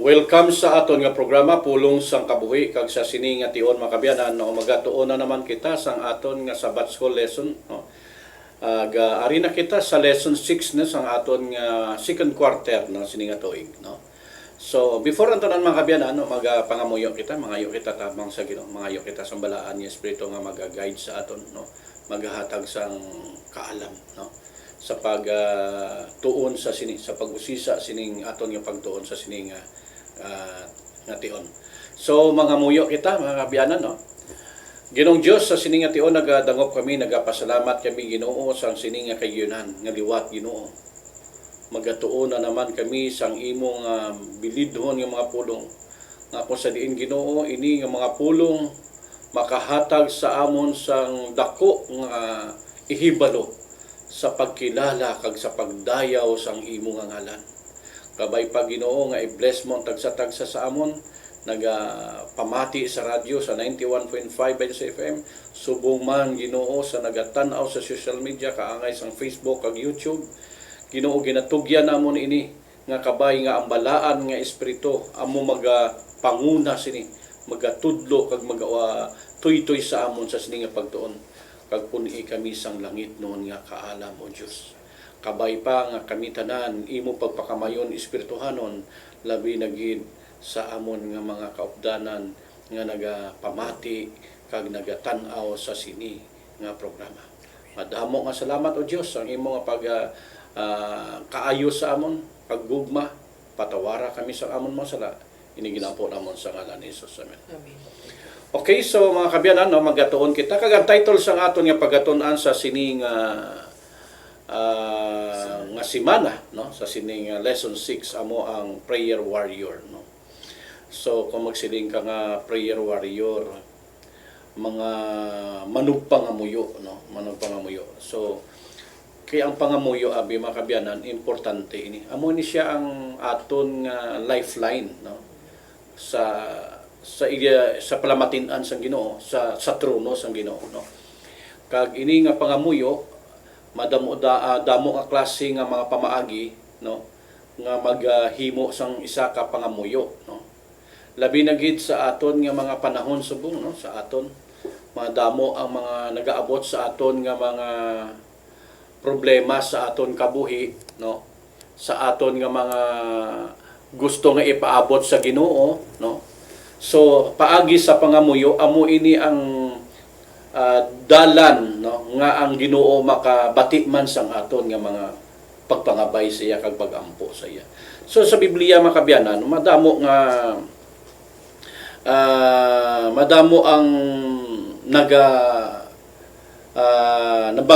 Welcome sa aton nga programa Pulong sang Kabuhi kag sa sini nga tion makabyanan no magatuon na naman kita sang aton nga Sabbath School lesson no. Ari na kita sa lesson 6 na sang aton nga second quarter no sini nga tuig no. So before antanan mga kabyanan no magapangamuyo kita, mangayo kita tabang sa Ginoo, mangayo kita sa balaan nga espiritu nga maga-guide sa aton no, maghahatag sang kaalam no sa pag tuon sa sini sa pag-usisa sining aton nga pagtuon sa sini nga tion. So mga muyo kita mga kabyanan no. Ginong Dios sa sining nga tion nagadangop kami, nagapasalamat kami Ginoo sa sining nga kayunan nga liwat Ginoo. Magatuon na naman kami sang imong bilidhon nga mga pulong. Nga kung sa diin Ginoo ini nga mga pulong makahatag sa amon sang dako nga ihibalo sa pagkilala kag sa pagdayaw sang imong ngalan. Kabay pa Ginoo nga i-bless mo tagsa-tagsa sa amon, pamati sa radyo sa 91.5 sa FM, subong man Ginoo sa nagatanaw sa social media kaangay sang Facebook kag YouTube. Ginoo ginatugyan namon ini nga kabay nga ang balaan nga espiritu amo magapanguna sini, magatudlo kag tuy-tuy sa amon sa sini nga pagtuon. Kag puni kami sang langit noon nga kaalam o Dios. Kabay pa nga kami tanan imo pagpakamayon espirituhanon labi na gid sa amon nga mga kaupdanan nga nagapamati kag nagatan-aw sa sini nga programa. Madamo nga salamat o Dios ang imo nga kaayos sa amon, paggugma, patawara kami sa amon mga sala. Ini ginapo namon sa ngalan ni Jesus. Amen. Amen. Okay, so mga kabyanan no, magatuon kita kag ang title sang aton nga pagatuon sa sini nga simana no sa sining lesson 6 amo ang prayer warrior no. So kung magsiling ka nga prayer warrior mga manugpangamuyo no, manugpangamuyo. So kay ang pangamuyo abi mga kabyanan importante ini. Amo ni siya ang aton nga lifeline no sa palamatinan sang Ginoo, sa trono sang Ginoo no. Kag ini nga pangamuyo damo nga klase nga mga pamaagi no nga maghimo sang isa ka pangamuyo no. Labi na gid sa aton nga mga panahon subong no, sa aton mga damo ang mga nagaabot sa aton nga mga problema sa aton kabuhi no, sa aton nga mga gusto nga ipaabot sa Ginoo no. So paagi sa pangamuyo amo ini ang dalan no nga ang Ginoo makabati man sang aton nga mga pagpangabay sa iya kag pagampo sa iya. So sa Biblia makabyanan madamo ang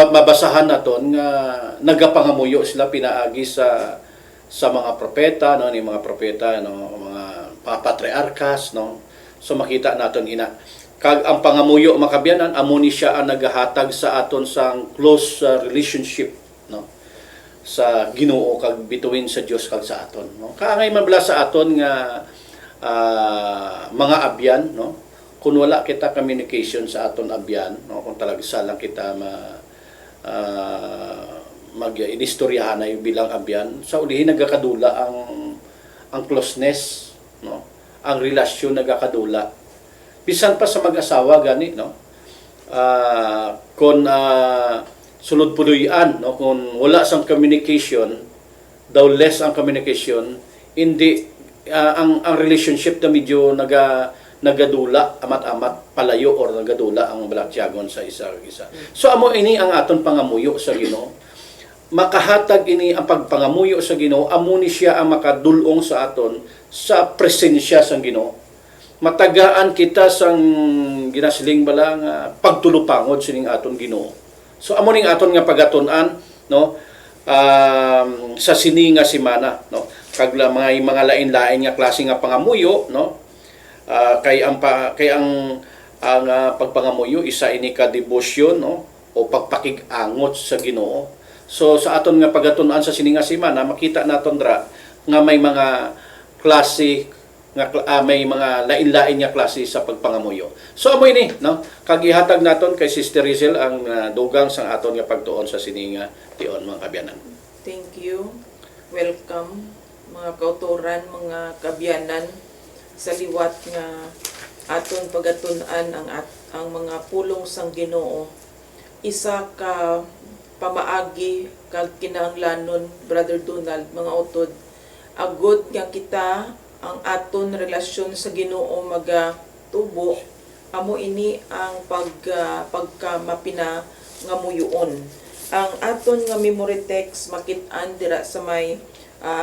mabasahan naton nga nagapangamuyo sila pinaagi sa mga propeta no, ni mga propeta no, mga patriarkas no. So makita naton ina kag ang pangamuyo makabyanan amo ni siya ang nagahatag sa aton sang close relationship no sa Ginoo kag bituin sa Dios kag sa aton no. Kaangay man bala sa aton nga mga abyan no, kung wala kita communication sa aton abyan no, kung talagsa lang kita mag-inistoryahan na yung bilang abyan, sa ulihin nagakadula ang closeness no, ang relasyon nagakadula bisan pa sa mag-asawa gani no. Kung sulod puluyan no, kung wala sang communication daw less ang communication hindi ang relationship na medyo nagadula amat-amat palayo or nagadula ang balakyagon sa isa. So amo ini ang aton pangamuyo sa Ginoo. Makahatag ini ang pagpangamuyo sa Ginoo amo ni siya ang makadulong sa aton sa presensya sang Ginoo. Matagaan kita sang ginasiling bala nga pagtulupangod sining aton Ginoo. So amo ning aton nga pagatun-an no sa sini nga semana no. Kag mga lain-lain nga klase nga pangamuyo no. Kay ang pagpangamuyo isa ini ka devotion no o pagpakig-angot sa Ginoo. So sa aton nga pagatun-an sa sini nga semana makita naton dra nga may mga klase nga may mga lain-lain nga klase sa pagpangamuyo. So amo ini no kag ihatag naton kay Sister Rizel ang dugang sang aton nga pagtuon sa sini nga tion mga kabyanan. Thank you. Welcome mga kautoran, mga kabyanan sa liwat nga aton pagatun-an ang mga pulong sang Ginoo. Isa ka pamaagi kag kinahanglanon, Brother Donald, mga utod, agud nga kita ang aton relasyon sa Ginoo magatubo, amo ini ang pagkamapina nga muyoon. Ang aton nga memory text makit-an dira sa may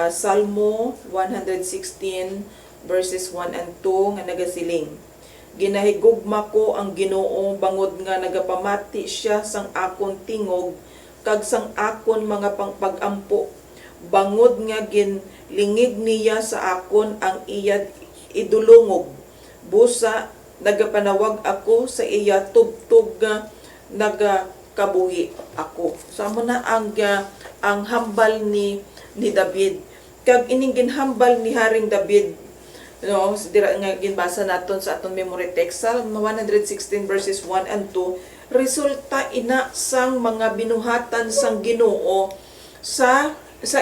Salmo 116 verses 1 and 2 nga nagasiling, ginahigugma ko ang Ginoo bangod nga nagapamati siya sang akon tingog kag sang akon mga pagampo, bangod nga ginlingig niya sa akon ang iya idulungog, busa nagapanawag ako sa iya tubtog nga nagakabuhi ako. So amo na ang hambal ni David. Kag ining ginhambal ni Haring David, no, dira nga ginbasa naton sa aton memory text, Psalm 116 verses 1 and 2, resulta ina sang mga binuhatan sang Ginoo sa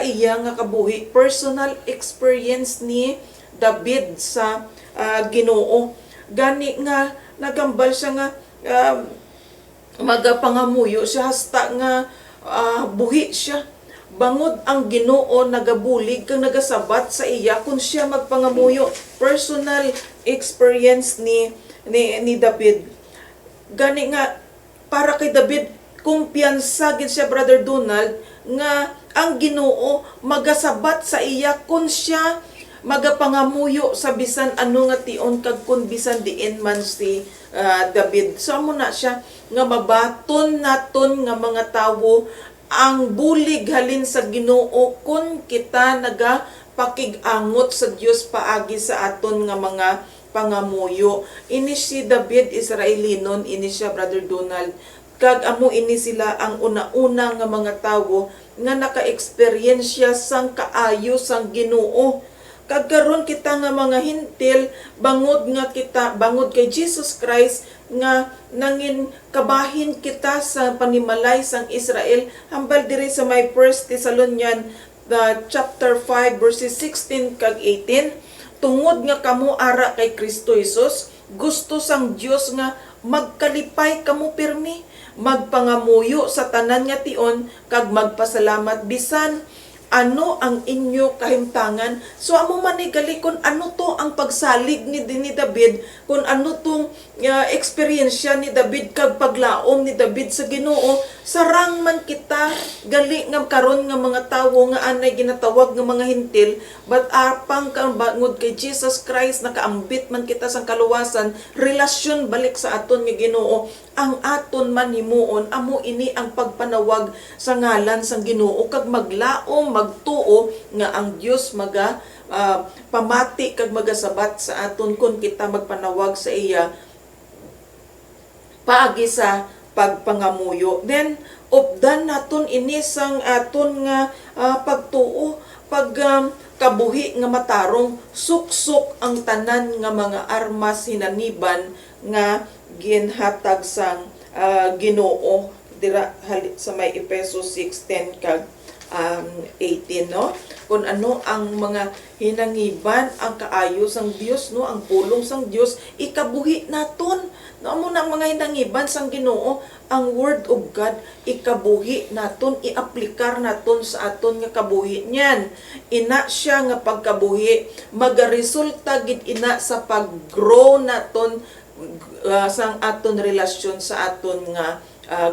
iya nga kabuhi, personal experience ni David sa Ginoo. Gani nga nagambal siya nga magapangamuyo siya hasta nga buhi siya. Bangod ang Ginoo nagabulig kang nagasabat sa iya kung siya magpangamuyo. Personal experience ni David. Gani nga para kay David, kumpiyansa gid siya, Brother Donald, nga ang Ginoo magasabat sa iya kung siya magapangamuyo sa bisan ano nga tion kag kun bisan diin man si David. So amo na siya nga mabaton naton nga mga tawo ang bulig halin sa Ginoo kun kita nagapakig-angot sa Dios paagi sa aton nga mga pangamuyo. Ini si David Israelinon, ini siya, Brother Donald, kag amo ini sila ang una-una nga mga tawo nga naka-eksperyensya sang kaayo sang Ginoo. Kag karon kita nga mga hintil, bangod kay Jesus Christ nga nangin kabahin kita sa panimalay sang Israel, hambal diri sa may 1 Thessalonians chapter 5 verses 16 kag 18, tungod nga kamo ara kay Kristo Jesus, gusto sang Dios nga magkalipay kamo pirmi, magpangamuyo sa tanan nga tion kag magpasalamat bisan ano ang inyo kahimtangan. So amo man ni gali kung ano to ang pagsalig ni David, kung ano tong eksperyensya ni David kag paglaom ni David sa Ginoo, sarang man kita gali nga karon nga mga tawo nga anay ginatawag nga mga hintil, but apang kang bangod kay Jesus Christ nakaambit man kita sang kaluwasan, relasyon balik sa aton nga Ginoo, ang aton man himuon amo ini ang pagpanawag sa ngalan sang Ginoo kag maglaom magtuo nga ang Dios pamati kag magasabat sa aton kung kita magpanawag sa iya paagi sa pagpangamuyo. Then updan naton ini sang aton nga pagtuo, kabuhi nga matarong, suksok ang tanan nga mga armas hinaniban nga ginhatag sang Ginoo dira sa may Efesos 6:10 kag 18, no? Kung ano ang mga hinangiban, ang kaayo sang Dios, no? Ang pulong sang Dios ikabuhi naton. No, amo na mga hinangiban sang Ginoo, ang word of God ikabuhi naton, iaplikar naton sa aton nga kabuhi niyan. Ina siya nga pagkabuhi magaresulta gid ina sa pag-grow naton sang aton relasyon sa aton nga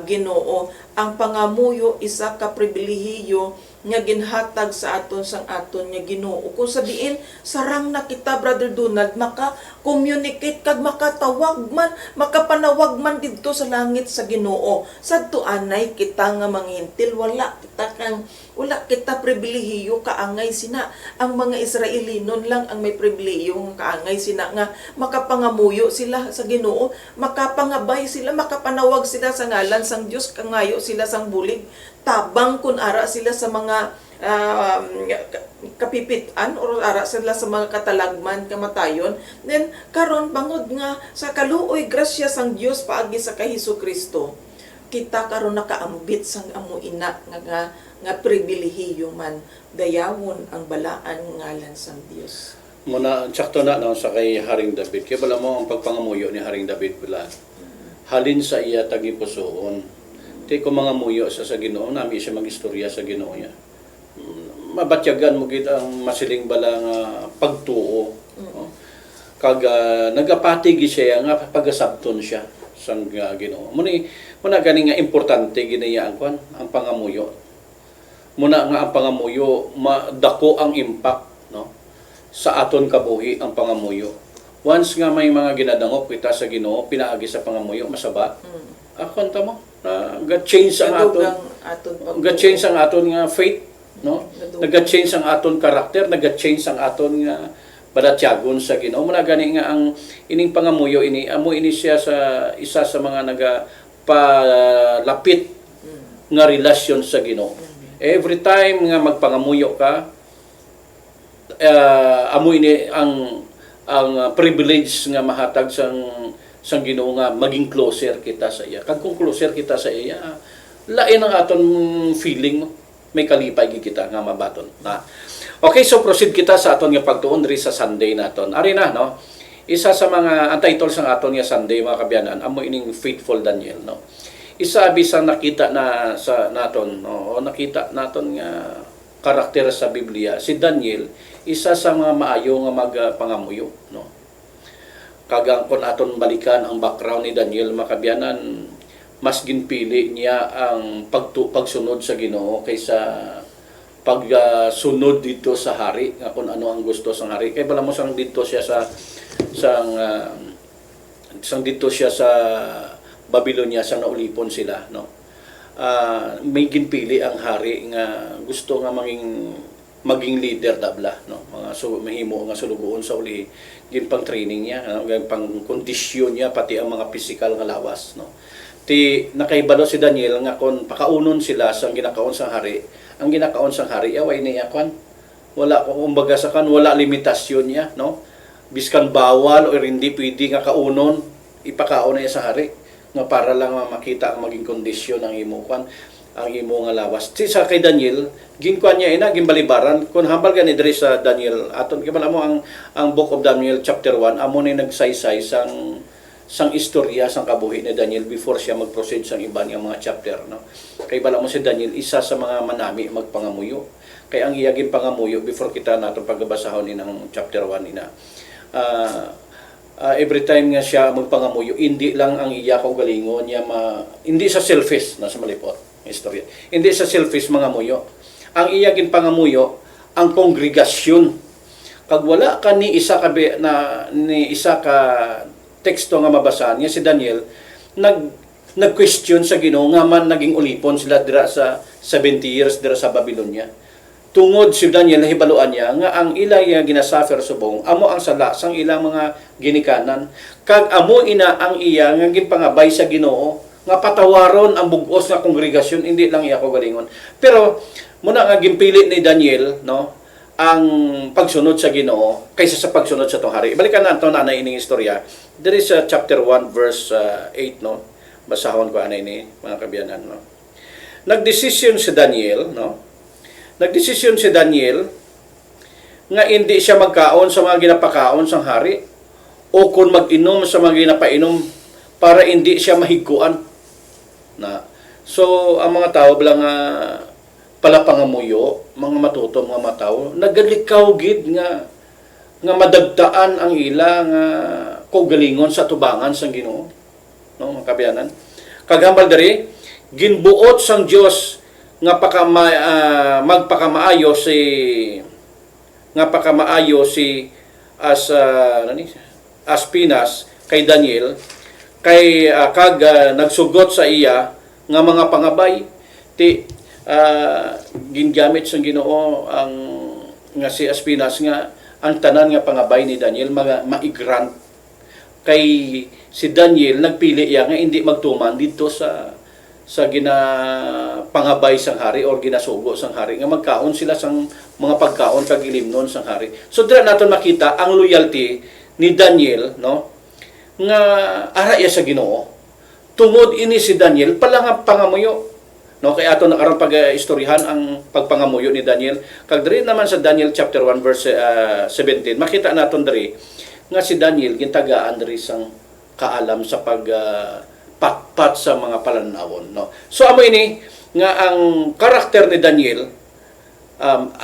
Ginoo. Ang pangamuyo isa ka pribilehiyo nga ginhatag sa aton sang aton nga Ginoo. Kung sa diin sarang na kita, Brother Donald, maka-communicate kag makatawag man, makapanawag man didto sa langit sa Ginoo. Sadto anay kita nga manghintil, wala kita pribilehiyo kaangay sina. Ang mga Israelinon lang ang may pribilehiyo nga kaangay sina nga makapangamuyo sila sa Ginoo, makapangabay sila, makapanawag sila sa ngalan sang Dios, kangayo sila sang bulig, tabang kun ara sila sa mga kapipitan o ara sila sa mga katalagman, kamatayon. Then karon bangod nga sa kaluoy grasya sang Dios paagi sa kay Hesukristo, kita karon nakaambit sang amo ina nga nga pribilehiyo man dayawon ang balaan ngalan sang Dios. Muna, sakto na no, sa kay Haring David. Kaya pala mo ang pagpangamuyo ni Haring David pala. Halin sa iya tagipusoon. Ti ko mga muyo sa Ginoo, nami siya magistorya sa Ginoo niya. Mabatyagan mo gid ang masiling bala nga pagtuo. No? Kag nagapati gi siya nga pagasabton siya sang Ginoo. Muna gani nga importante ginaya ang pangamuyo. Muna nga ang pangamuyo madako ang impact no sa aton kabuhi ang pangamuyo. Once nga may mga ginadangop kita sa Ginoo pinaagi sa pangamuyo masaba. Akonta mo ga-change ang ga-change ang aton nga faith no. Nag-change ang aton karakter, nag-change ang aton nga balatyagon sa Ginoo. Muna gani nga ang ining pangamuyo ini siya sa isa sa mga palapit nga relasyon sa Ginoo. Every time nga magpangamuyo ka, amo ini ang privilege nga mahatag sang Ginoo nga maging closer kita sa iya. Kag kung closer kita sa iya, lain ang aton feeling, may kalipay kita nga mabaton. Okay, so proceed kita sa aton nga pagtuon diri sa Sunday naton. Ari na no. Isa sa mga ang title sang aton nga Sunday mga kabyanan, amo ining Faithful Daniel no. Isa bisang nakita na sa naton no, o nakita naton nga karakter sa Biblia. Si Daniel isa sa mga maayo nga magpangamuyo no. Kagang kon aton balikan ang background ni Daniel mga kabyanan, mas ginpili niya ang pagsunod sa Ginoo kaysa pagsunod dito sa hari nga kung ano ang gusto sang hari. Kay bala mo sang dito siya sa dito siya sa Babylonia sang naulipon sila no. May ginpili ang hari nga gusto nga maging leader dabla no. Mga mahimo nga sulugoon sa uli ginpang training niya no? Ginpang kondisyon niya pati ang mga physical nga lawas no. Ti nakaibalo si Daniel nga kon pakaunon sila sang ginakaon sang hari. Ang ginakaon sang hari away niya kwan. Wala kumbaga sa kan wala limitasyon niya no. Biskan bawal o hindi pwede nga kaunon ipakaon niya sa hari nga para lang makita ang maging kondisyon ng imo kwan ang imo nga lawas. Ti sa kay Daniel ginkuan niya ina gimbalibaran kun hambal gani diri sa Daniel aton kay mo ang Book of Daniel chapter 1 amo ni nagsaysay sang istorya sang kabuhi ni Daniel before siya mag-proceed sang iba nga mga chapter no. Kay bala mo si Daniel isa sa mga manami magpangamuyo. Kay ang iyagin pangamuyo before kita nato pagbasahon inang chapter 1 ina. Every time nga siya magpangamuyo, hindi lang ang iya kaugalingon niya hindi sa selfish na sa malipot istorya. Hindi sa selfish mga muyo. Ang iyagin pangamuyo ang kongregasyon. Kag wala ka ni isa ka teksto nga mabasahan niya si Daniel nag-question sa Ginoo nga man naging ulipon sila dira sa 70 years dira sa Babylonia. Tungod si Daniel nahibaluan niya nga ang ilay ginasuffer subong amo ang sala sang ilang mga ginikanan kag amo ina ang iya nga ginpangabay sa Ginoo nga patawaron ang bugos nga kongregasyon hindi lang iya kaugalingon. Pero muna nga ginpili ni Daniel no ang pagsunod sa Ginoo kaysa sa pagsunod sa tong hari. Ibalikan nato na ining istorya. There is chapter 1 verse 8 no. Basahon ko anay ni mga kabyanan no. Nagdesisyon si Daniel no. Nagdesisyon si Daniel nga hindi siya magkaon sa mga ginapakaon sang hari o kung mag-inom sa mga ginapainom para hindi siya mahiguan na. So ang mga tao bilang palapangamuyo, mga matuto, mga mataw, nagalikaw gid nga madagdaan ang ila nga kaugalingon sa tubangan sang Ginoo. No, mga kabyanan. Kagambal diri, ginbuot sang Dios nga magpakamaayo si Aspinas kay Daniel kay nagsugot sa iya nga mga pangabay ti gingamit sa Ginoo ang nga si Aspinas nga ang tanan nga pangabay ni Daniel maigrant kay si Daniel nagpili iya nga hindi magtuman dito sa ginapangabay sang hari or ginasugo sang hari nga magkaon sila sang mga pagkaon kag ilimnon sang hari. So dira naton makita ang loyalty ni Daniel no nga ara iya sa Ginoo. Tungod ini si Daniel pala nga pangamuyo No, kay ato nakarang pag-istoryahan ang pagpangamuyo ni Daniel. Kag diri naman sa Daniel chapter 1 verse 17, makita naton diri nga si Daniel gintagaan diri sang kaalam sa patpat sa mga palanawon, no. So amo ini nga ang karakter ni Daniel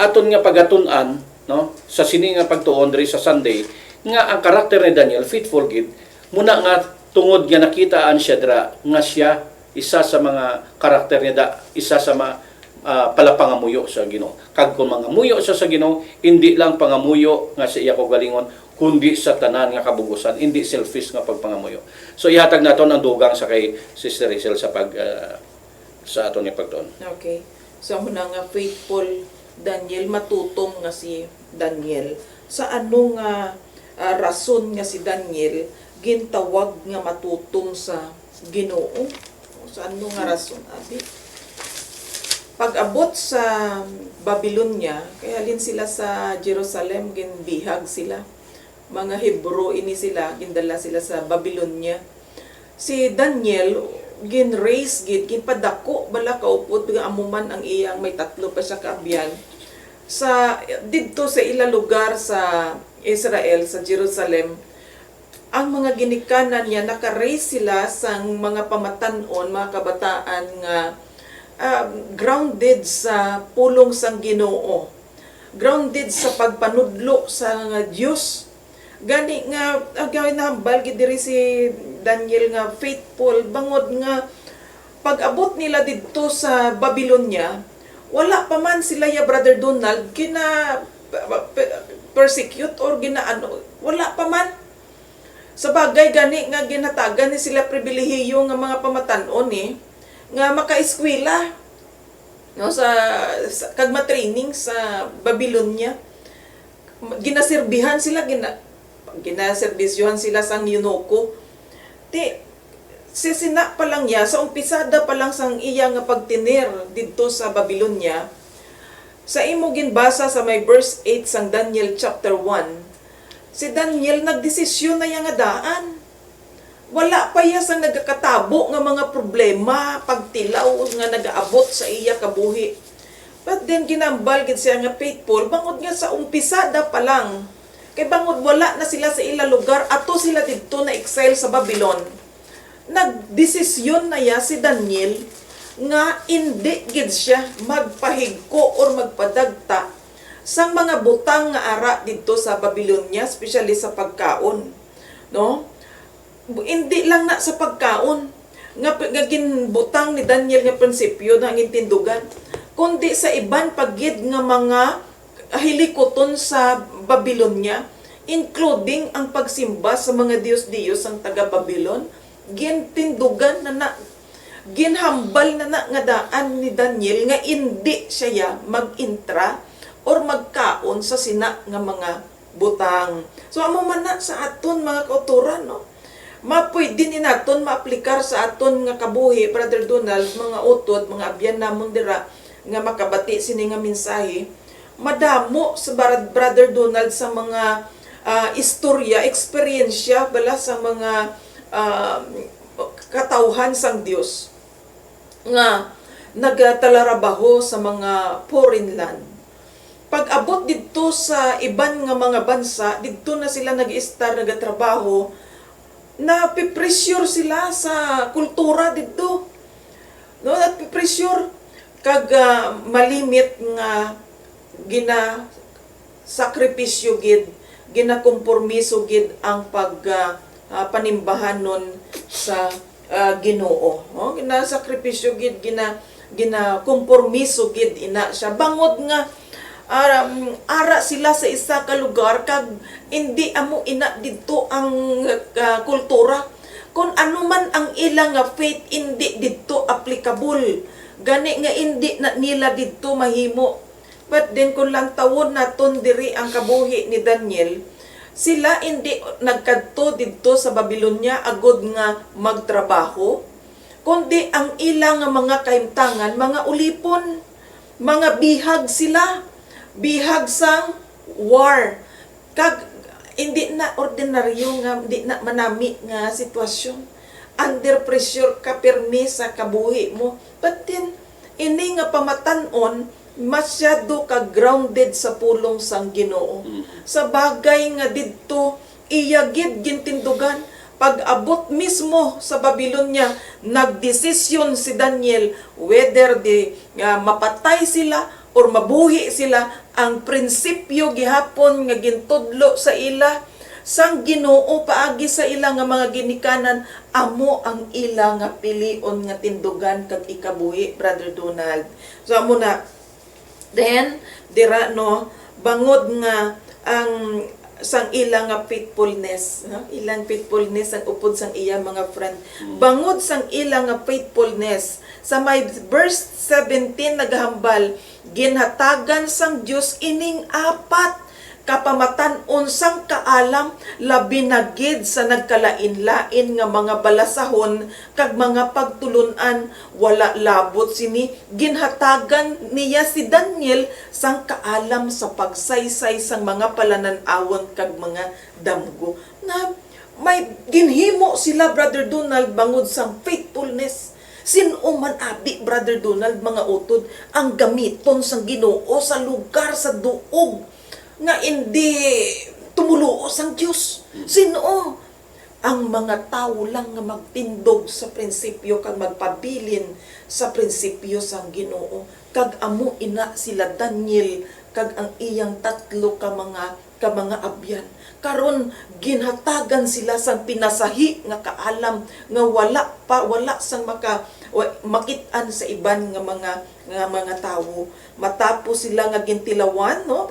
aton nga pagatun-an, no, sa sini nga pagtuon diri sa Sunday nga ang karakter ni Daniel faithful gid muna nga tungod nga nakitaan siya dira nga siya isa sa mga karakter niya isa sa mga palapangamuyo sa Ginoo. Kag kung mangamuyo siya sa Ginoo, hindi lang pangamuyo nga sa iya ko galingon, kundi sa tanan nga kabugusan, hindi selfish nga pagpangamuyo. So ihatag naton ang dugang sa kay Sister Rachel sa sa aton nga pagtuon. Okay. So muna nga faithful Daniel, matutong nga si Daniel. Sa ano nga rason nga si Daniel gintawag nga matutong sa Ginoo? Sa ano nga rason, abi? Pag-abot sa Babylonia, kaya halin sila sa Jerusalem, ginbihag sila. Mga Hebro ini sila, gindala sila sa Babylonia. Si Daniel, gin-raise gid, ginpadako bala kaupod, amuman ang iyang may 3 pa siya kaabyan. Sa didto sa ila lugar sa Israel, sa Jerusalem, ang mga ginikanan niya, naka-raise sila sa mga pamatanon, mga kabataan nga grounded sa pulong sang Ginoo, grounded sa pagpanudlo sa nga Dios. Gani nga agawin na hambal gid diri si Daniel nga faithful bangod nga pag-abot nila didto sa Babylonia, wala pa man sila ya Brother Donald gina persecute or ginaano, wala pa man. Sa bagay gani nga ginatagan ni sila pribilehiyo nga mga pamatanon nga maka-eskwela no sa kag ma-training sa Babylonia. Ginasirbihan sila, ginaserbisyuhan sila sang eunuko. Sisina pa lang niya, sa umpisada pa lang sang iya nga pagtinir didto sa Babylonia. Sa imo ginbasa sa may verse 8 sang Daniel chapter 1, si Daniel nagdesisyon na yang nga daan. Wala pa iya sang nagakatabo nga mga problema, pagtilaw nga nagaabot sa iya kabuhi. But then ginambal gid siya nga faithful bangod nga sa umpisada pa lang. Kay bangod wala na sila sa ila lugar, ato sila didto na exile sa Babylon. Nagdesisyon na ya si Daniel nga hindi gid siya magpahigko or magpadagta sang mga butang nga ara didto sa Babylonia, especially sa pagkaon, no? Hindi lang na sa pagkaon nga ginbutang ni Daniel nga prinsipyo na intindugan, kundi sa iban paggid nga mga hilikoton sa Babylonia, including ang pagsimba sa mga Diyos-Diyos ang taga-Babylon. Gintindugan na ginhambal na nga daan ni Daniel nga hindi siya mag-intra or magkaon sa sina nga mga butang. So amo man na sa aton mga kauturan, no? Mapwede ni naton maaplikar sa aton nga kabuhi, Brother Donald, mga utod, mga abyan namon dira nga makabati sini nga mensahe. Madamo sa Brother Donald sa mga istorya, eksperyensya bala sa mga katawhan sang Dios nga nagatalarabaho sa mga foreign land. Pag-abot dito sa iban nga mga bansa, dito na sila nag-i-star, nagatrabaho, na pipressure sila sa kultura dito. No, at pipressure kag malimit nga gina sakripisyo gid, ginakompormiso gid ang panimbahanon sa Ginoo. No, ginasakripisyo gid, ginakompormiso gid ina siya bangod nga ara sila sa isa ka lugar kag hindi amo ina didto ang kultura. Kung ano man ang ilang nga faith, hindi didto applicable. Gani nga hindi na nila didto mahimo. But then kung lang tawon naton diri ang kabuhi ni Daniel, sila hindi nagkadto didto sa Babylonia agod nga magtrabaho, kundi ang ilang nga mga kahimtangan, mga ulipon, mga bihag sila. Bihag sang war. Kag hindi na ordinaryo nga, hindi na manami nga sitwasyon. Under pressure ka pirmi sa kabuhi mo. But then, ini nga pamatan-on masyado ka grounded sa pulong sang Ginoo. Sa bagay nga didto iya gid gintindugan pag abot mismo sa Babylonia, nagdesisyon si Daniel whether mapatay sila or mabuhi sila. Ang prinsipyo gihapon nga gintudlo sa ila sang Ginoo paagi sa ila nga mga ginikanan, amo ang ila nga pilion nga tindugan kag ikabuhi, Brother Donald. So amo na. Then dira no, bangod nga ang sang ila nga faithfulness, no? Ilang faithfulness ang upod sang iya mga friend. Bangod sang ila nga faithfulness, sa may verse 17 naghambal, ginhatagan sang Dios ining apat kapamatan-on sang kaalam, labi na gid sa nagkalain-lain nga mga balasahon kag mga pagtulunan, wala labot sini. Ginhatagan niya si Daniel sang kaalam sa pagsaysay sang mga palanan-awon kag mga damgo. Na may ginhimo sila, Brother Donald, bangod sang faithfulness. Sino man abi, Brother Donald, mga utod, ang gamiton sang Ginoo sa lugar sa duog nga hindi tumuluos ang Diyos. Sino? Ang mga tao lang nga magtindog sa prinsipyo kag magpabilin sa prinsipyo sang Ginoo. Kag amo ina sila Daniel kag ang iyang tatlo ka mga abyan. Karon ginhatagan sila sang pinasahi nga kaalam nga wala sang makit-an sa iban nga mga tawo. Matapos sila nga gintilawan, no?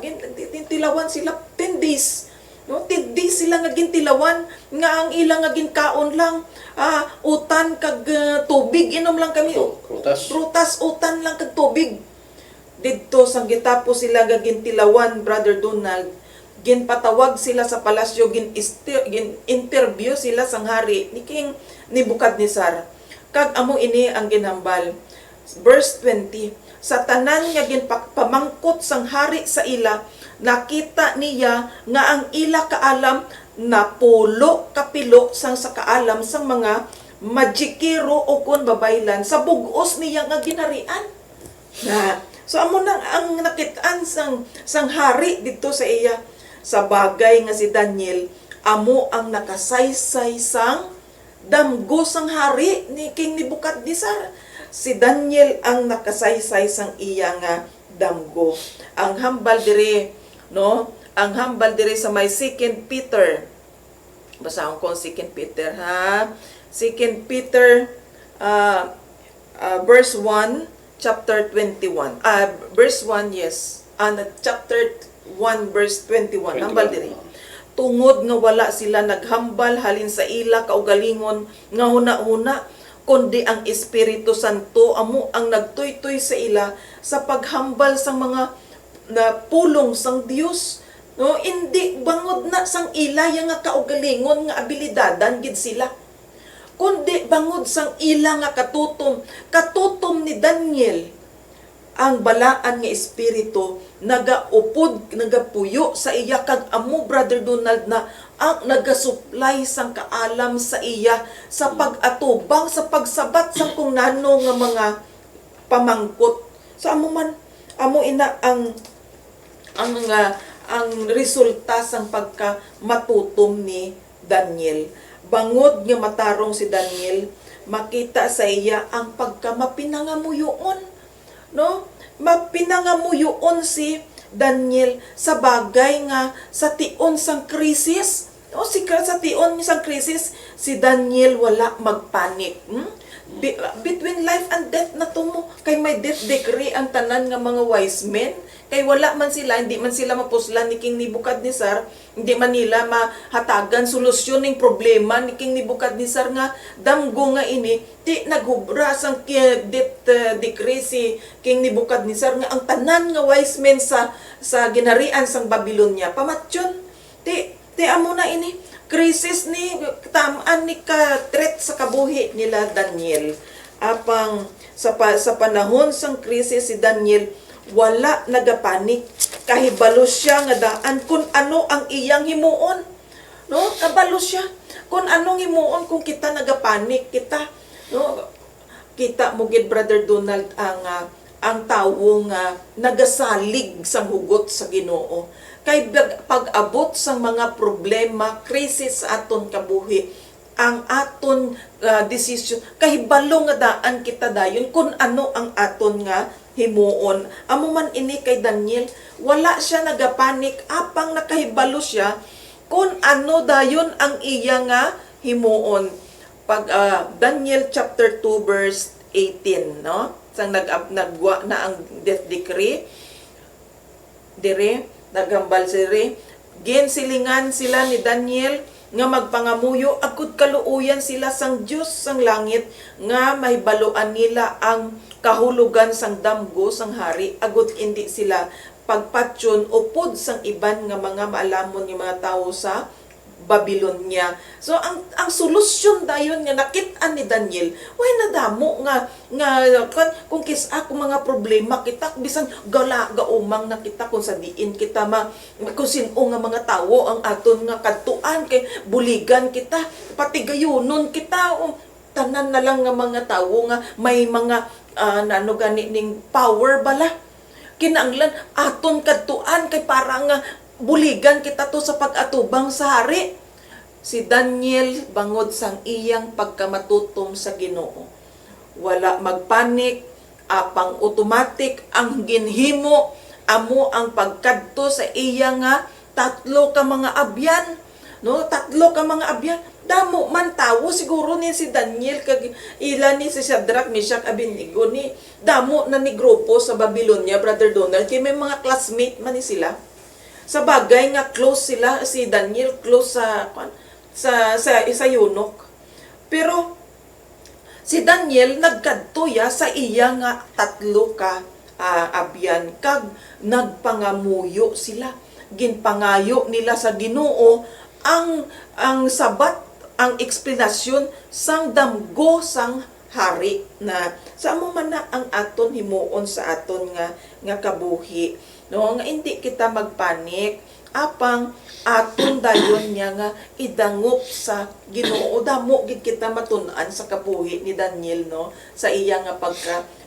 Gintilawan sila 10 days. No, 10 days sila nga gintilawan nga ang ilang nga ginkaon lang utan kag tubig, inom lang kami. Prutas, utan lang kag tubig. Didto sang gitapos sila nga gintilawan, Brother Donald, ginpatawag sila sa palasyo, gin-interview sila sang hari ni King Nebuchadnezzar. Kag amo ini ang ginhambal. Verse 20, sa tanan nga ginpamangkot sang hari sa ila, nakita niya nga ang ila kaalam napulo kapilo sang sa kaalam sang mga magikiro o kun babaylan sa bugos niya nga ginarian. So amo nang ang nakitaan sang hari dito sa iya. Sa bagay nga si Daniel, amo ang nakasaysay sang damgo sang hari ni King Nebuchadnezzar. Si Daniel ang nakasaysay sang iya nga damgo. Ang hambal dire, no? Ang hambal dire sa may 2 Peter. Basahon ko 2 Peter, ha? 2 Peter verse 1, chapter 21. Verse 1, yes. Chapter 1 verse 21. Hambal dire. Tungod nga wala sila naghambal halin sa ila kaugalingon nga huna-huna, kundi ang Espiritu Santo amo ang nagtuytoy sa ila sa paghambal sang mga pulong sang Dios. No, hindi bangod na sang ila yang nga kaugalingon nga abilidadan gid sila, kundi bangod sang ila nga katutom ni Daniel ang balaan nga espiritu nagaupod, nagapuyo sa iya kag amo, Brother Donald, na ang nagasupply sang kaalam sa iya sa pag-atubang, sa pagsabat sang kung nano nga mga pamangkot. So amo ina ang resulta sang pagka-matutom ni Daniel. Bangod nga matarong si Daniel, makita sa iya ang pagka-mapinangamuyoon. No? Mapinangamuyoon si Daniel sa bagay nga sa tion sang krisis. No? Sa tion sang krisis, si Daniel wala magpanik. Between life and death na tumo. Kay may death decree ang tanan nga mga wise men. Kay wala man sila, hindi man sila mapuslan ni King Nebuchadnezzar, hindi man nila mahatagan solusyon ng problema ni King Nebuchadnezzar nga damgo nga ini, ti naghubra sang death decree si King Nebuchadnezzar nga ang tanan nga wise men sa ginharian sang Babylonia pamatyon. Ti amo na ini krisis ni tamaan ni ka threat sa kabuhi nila Daniel. Apang sa panahon sang krisis si Daniel wala nagapanik, kahibalo siya nga daan kung ano ang iyang himuon. No? Kabalo siya kung anong himuon kung kita nagapanik kita. No? Kita mo gid, Brother Donald, ang tawo nga nagasalig sang hugot sa Ginoo. Kay pag-abot sang mga problema, krisis sa aton kabuhi, ang aton decision, kahibalo nga daan kita dayon kung ano ang aton nga himuon. Amo man ini kay Daniel, wala siya nagapanik, apang nakahibalo siya kung ano dayon ang iya nga himuon. Pag Daniel chapter 2 verse 18, no? Sang nagwa na ang death decree, dire nagambal sire, ginsilingan sila ni Daniel nga magpangamuyo agud kaluoyan sila sang Dios sang langit nga mahibaluan nila ang kahulugan sang damgo sang hari agud hindi sila pagpatyon upod sang iban nga mga maalamon nga mga tawo sa Babylonia. So ang solusyon dayon nga nakit-an ni Daniel, way nadamo nga kung kisa ako mga problema kita bisan gaumang na kita kung sa diin kita kung sino nga mga tawo ang aton nga kadtuan kay buligan kita pati gayunon kita tanan na lang nga mga tawo nga may mga nano gani ning power bala kinanglan aton kadtuan kay para nga buligan kita to sa pag-atubang sa hari. Si Daniel bangod sang iyang pagkamatutom sa Ginoo. Wala magpanik, apang automatic ang ginhimo amo ang pagkadto sa iya nga tatlo ka mga abyan. No, tatlo ka mga abyan. Damo man tawo siguro ni si Daniel kag ila ni si Shadrach, Meshach, Abednego ni damo na ni grupo sa Babylonia, Brother Donald, kay may mga classmate man ni sila. Sa bagay nga close sila, si Daniel close sa eunuch. Pero si Daniel nagkadtuya sa iya nga tatlo ka abyan kag nagpangamuyo sila. Ginpangayo nila sa Ginoo ang sabat, ang eksplanasyon sang damgo sang hari na sa mo man na ang aton himuon sa aton nga kabuhi. No, nga hindi kita magpanik, apang aton dayon niya nga idangop sa Ginoo. Damo gid kita matun-an sa kabuhi ni Daniel, no, sa iya nga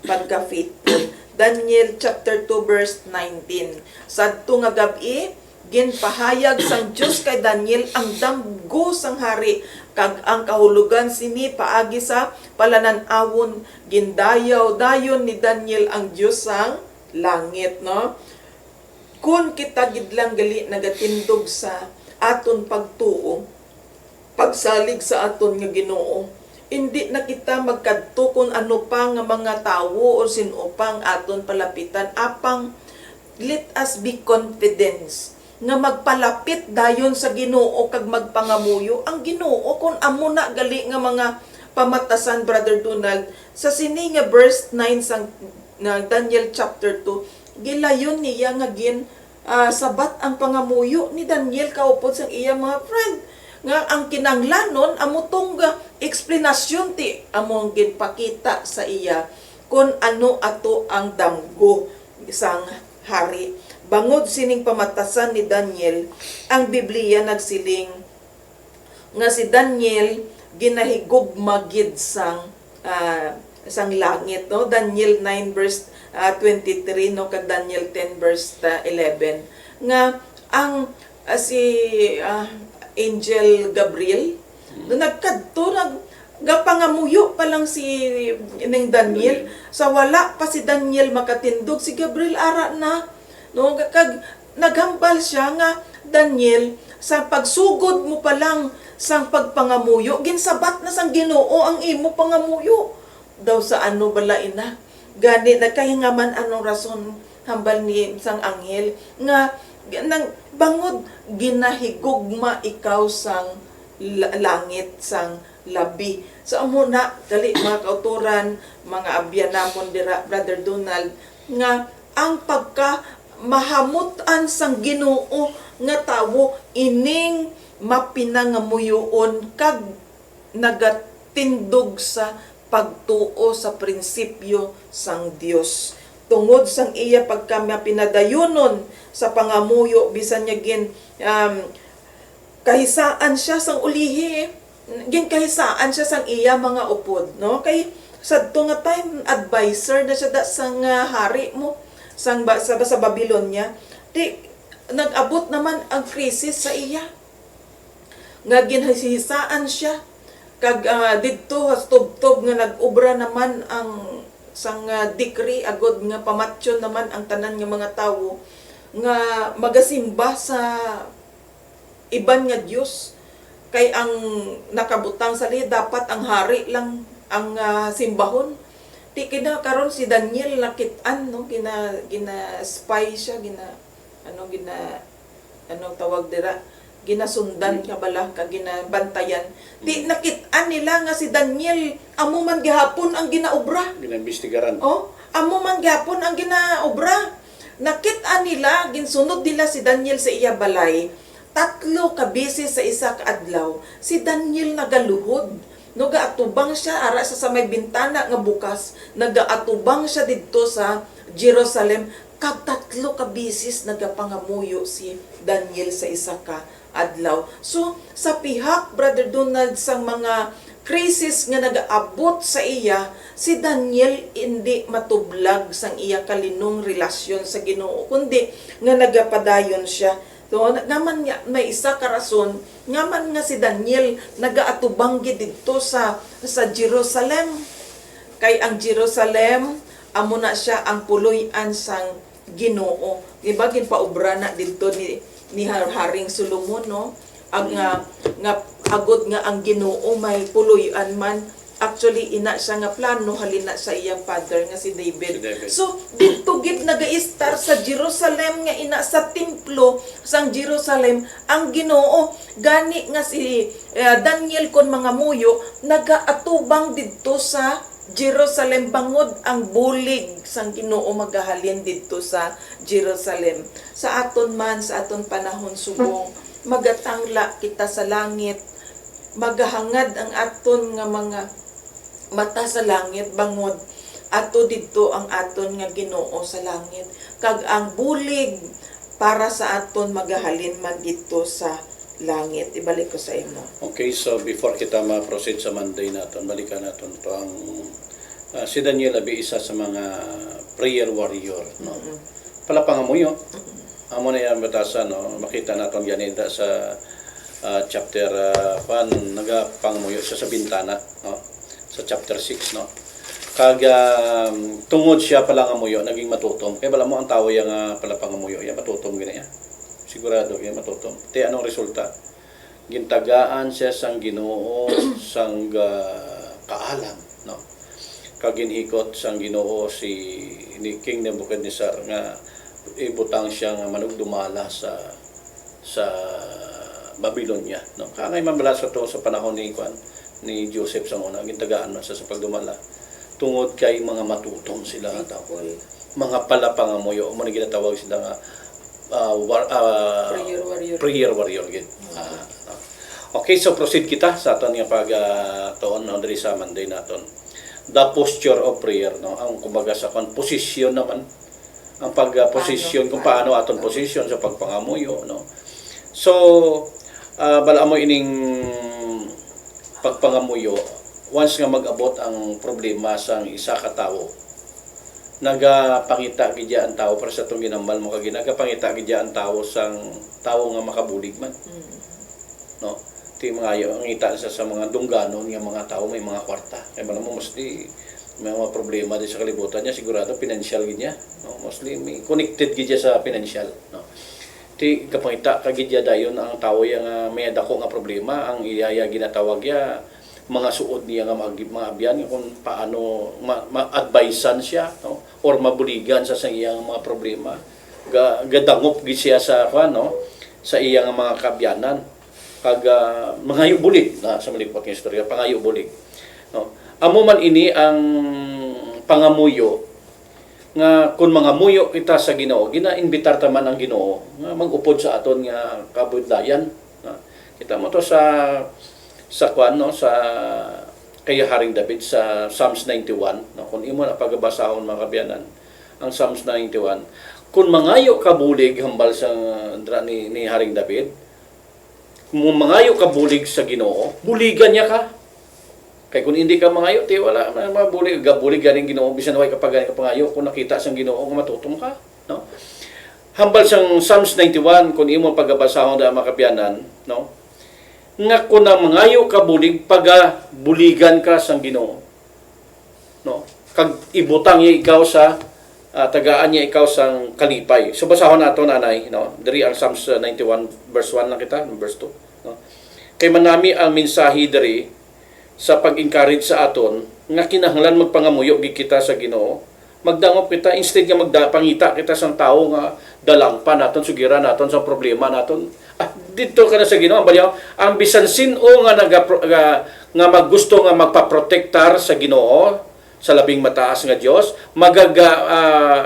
pagka-faithful. Daniel chapter 2 verse 19. Sadto nga gabi ginpahayag sang Dios kay Daniel ang damgo sang hari kag ang kahulugan sini paagi sa palanan-awon gindayaw dayon ni Daniel ang Dios sang langit, no. Kung kita gidlang gali nagatindog sa aton pagtuo, pagsalig sa aton nga Ginoo, hindi na kita magkadto kung ano pa nga mga tawo o sino pang aton palapitan, apang let us be confident nga magpalapit dayon sa Ginoo kag magpangamuyo ang Ginoo kung amo na gali nga mga pamatasan, Brother Donald, sa sini nga verse 9 sang Daniel chapter 2, gilayon niya nga sabat ang pangamuyo ni Daniel kaupod sang iya mga friend nga ang kinanglanon amo tong eksplanasyon ti among ginpakita sa iya kung ano ato ang damgo sang hari. Bangod sining pamatasan ni Daniel, ang Biblia nagsiling nga si Daniel ginahigugma gid sang langit, no. Daniel 9 verse 23, no, kag Daniel 10 verse 11 nga ang si Angel Gabriel nagkadto gapangamuyo pa lang si ning Daniel sa wala pa si Daniel makatindog si Gabriel ara na, no, kag naghambal siya nga Daniel sa pagsugod mo pa lang sang pagpangamuyo ginsabat na sang Ginoo ang imo pangamuyo daw sa ano bala ina gani nagkahingaman anong rason hambal ni sang anghel nga nang bangod ginahigugma ikaw sang langit sang labi. So amo na dali mga kauturan, mga abyanamon dira, Brother Donald, nga ang pagka mahamutan sang Ginoo nga tawo ining mapinangamuyoon kag nagatindog sa pagtuo sa prinsipyo sang Dios. Tungod sang iya pagka pinadayonon sa pangamuyo bisan niya kahisaan siya sang ulihi, kahisaan siya sang iya mga upod, no? Kay Sadto nga time advisor na siya da sang hari mo sa Babylonia. Di nag-abot naman ang krisis sa iya. Nga ginhisisaan siya kag didto hastubtob nga nag-obra naman ang sang decree agod nga pamatyon naman ang tanan nga mga tawo nga magasimba sa iban nga Dios. Kay ang nakabutang sa liya dapat ang hari lang ang simbahon. Di karon si Daniel nakitaan no gina spy siya tawag dira ginasundan ka bala ka ginabantayan. Di nakitaan nila nga si Daniel amo man gihapon ang ginaobra. Ginaimbestigaran. Amo man gihapon ang ginaobra. Nakitaan nila ginsunod nila si Daniel sa iya balay. 3 ka beses sa isa ka adlaw si Daniel nagaluhod. No gaatubang siya ara sa may bintana nga bukas, nagaatubang siya didto sa Jerusalem kag 3 ka beses nagapangamuyo si Daniel sa isa ka adlaw. So sa pihak Brother Donald sang mga krisis nga nagaabot sa iya, si Daniel hindi matublag sang iya kalinong relasyon sa Ginoo kundi nga nagapadayon siya. So, ngaman nga, may isa ka rason, ngaman nga si Daniel nagaatubang dito sa Jerusalem. Kay ang Jerusalem, amo na siya ang puloy-an sang Ginoo. Diba, ginpaubra na dito ni Haring Solomon, no? Ang nga agod nga ang Ginoo may puloy-an man. Actually, ina siya nga plano halina sa iyang father nga si David. So, dito gid naga-star sa Jerusalem nga ina sa templo sang Jerusalem ang Ginoo. Gani nga si Daniel kon mga muyo nagaatubang didto sa Jerusalem bangod ang bulig sang Ginoo magahalin didto sa Jerusalem. Sa aton panahon subong magatangla kita sa langit, magahangad ang aton nga mga mata sa langit bangod ato didto ang aton nga Ginoo sa langit kag ang bulig para sa aton magahalin man dito sa langit. Ibalik ko sa imo. Okay, so before kita ma-proceed sa Monday naton, balikan naton to ang si Daniel abi isa sa mga prayer warrior, no. Palapangamuyo. Amo na yan batasan, no. Makita naton ganita sa chapter 1 nagapangamuyo siya sa bintana, no. Sa chapter 6, no. Kag tungod siya pala nga muyo naging matutom. Kaya bala mo ang tao yang pala pangamuyo, ya matutom gina ya. Sigurado ya matutom. Te anong resulta? Gintagaan siya sang Ginoo sang kaalam, no. Kag ginhikot sang Ginoo ni King Nebuchadnezzar nga ibutang siya nga manugdumala sa Babylonia, no. Kangay mabala sa to sa panahon ni Joseph sa una, gintagaan man sa pagdumala. Tungod kay mga matutom sila nga tao. Mga palapangamuyo, mo ni ginatawag sila nga prayer warrior. Okay, so proceed kita sa aton nga pag-tuon diri sa Monday naton. The posture of prayer, no. Ang kumbaga sa posisyon naman, ang pag-posisyon kung paano aton posisyon sa pagpangamuyo, no. So bala mo ining pagpangamuyo, once nga mag-abot ang problema sang isa ka tawo, nagapangita gidya ang tawo para sa itong ginambal mo kag nagapangita gidya ang tawo sang tawo nga makabulig man. No? Ti mga ang ngita sa mga dungganon nga mga tawo may mga kwarta. Kaya bala mo mostly may mga problema din sa kalibutan niya, sigurado financial gid niya. No? Mostly may connected gidya sa financial, no. Ti kapangita kagidya dayon ang tawo yang may dako nga problema ang iyaya ginatawag ya mga suod niya nga mga abyan kung paano ma-advisean siya, no, or mabuligan sa iyang mga problema gadangop gid siya sa no, sa iyang mga kabyanan kag mangayo bulig na sa malipot nga istorya pangayo bulig, no. Amo man ini ang pangamuyo nga kung mga muyo kita sa Ginoo, ginaimbitar ta man ang Ginoo nga mag-upod sa aton nga kabudlayan. Kita mo to sa kwan, no, sa kay Haring David sa Psalms 91, no. Kung imo na pagbasahon mga kabyanan ang Psalms 91, kung mangayo ka bulig hambal sa ni Haring David, kung mangayo ka bulig sa Ginoo, buligan niya ka. Kay kung hindi ka mangayo, ti wala mabulig gabulig ganing Ginoo bisan way kapag ganing ka pangayo kung nakita sang Ginoo nga matutom ka, no? Hambal sang Psalms 91 kung imo pagabasahon da makapianan, no? Nga kung na mangayo ka bulig buligan ka sang Ginoo, no? Kag ibutang niya ikaw sa tagaan niya ikaw sang kalipay. So basahon nato nanay, no? Diri ang Psalms 91 verse 1 lang kita, verse 2, no? Kay manami ang mensahe diri sa pag-encourage sa aton nga kinahanglan magpangamuyo gid kita sa Ginoo. Magdangop kita instead nga magpangita kita sang tawo nga dalangpan naton sugira naton sa problema naton. Dito ka na sa Ginoo baliw ang bisan sin-o nga nga maggusto nga magpaprotektar sa Ginoo sa labing mataas nga Dios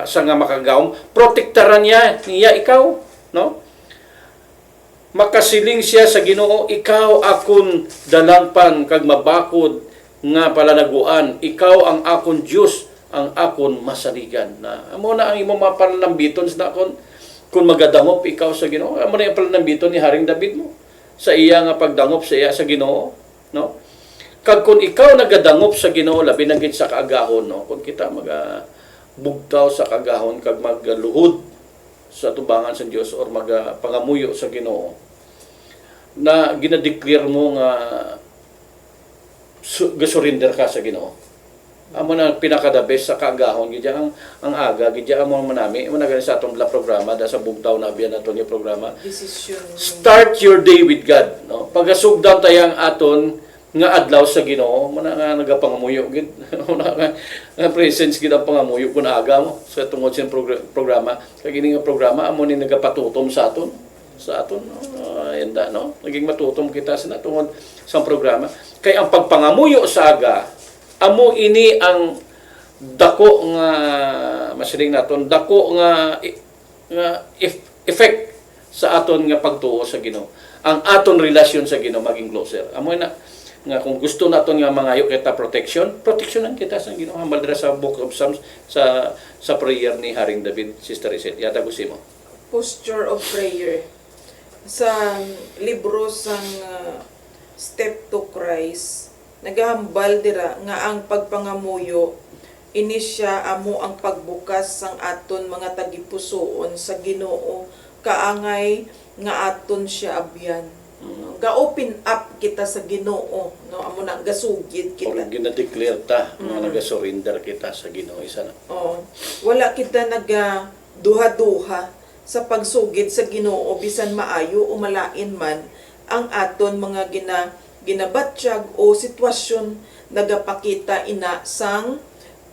sa nga makagawom protektaran niya ikaw, no? Makasiling siya sa Ginoo, ikaw akon dalangpan kag mabakod nga palanaguan, ikaw ang akon Dios, ang akon masaligan. Na amo na ang imong mapalambiton sa kung magadangop ikaw sa Ginoo. Amo na ang palambiton ni Haring David mo sa iya nga pagdangop sa iya sa Ginoo, no? Kag kung ikaw nagadangop sa Ginoo labi na gid sa kaagahon, no? Kung kita bugtaw sa kaagahon kag magluhod sa tubangan sa Dios or pangamuyo sa Ginoo na ginadeclare mo nga gasurinder ka sa Ginoo. Amo na pinaka-the best sa kaagahon gid ang aga gid amo manami amo na sa atong programa da sa bugtaw na biyan naton yung programa. Decision. Start your day with God, no? Pagasugdan tayang aton nga adlaw sa Ginoo mo na nga nagapangamuyo gid nga presence gid ang pangamuyo kun aga mo sa tungod sa programa kag ini nga programa amo ni nagapatutom sa aton no? Naging matutom kita sa tungod sa programa kay ang pagpangamuyo sa aga amo ini ang dako nga masiling naton dako nga effect sa aton nga pagtuo sa Ginoo ang aton relasyon sa Ginoo maging closer amo na nga kung gusto naton nga mangayo kita protectionan kita sa Ginoo hambal dira sa Book of Psalms sa prayer ni Haring David. Sister Iset yata gusimo Posture of prayer sa libro sang Step to Christ nagahambal dira nga ang pagpangamuyo ini siya amo ang pagbukas sang aton mga tagipusoon sa Ginoo kaangay nga aton siya abyan. Ga-open up kita sa Ginoo, no? Amo na gasugid kita. Or ginadeclare ta nga nagasurrender kita sa Ginoo isa na. Wala kita duha-duha sa pagsugid sa Ginoo bisan maayo o malain man ang aton mga ginabatsyag o sitwasyon nagapakita ina sang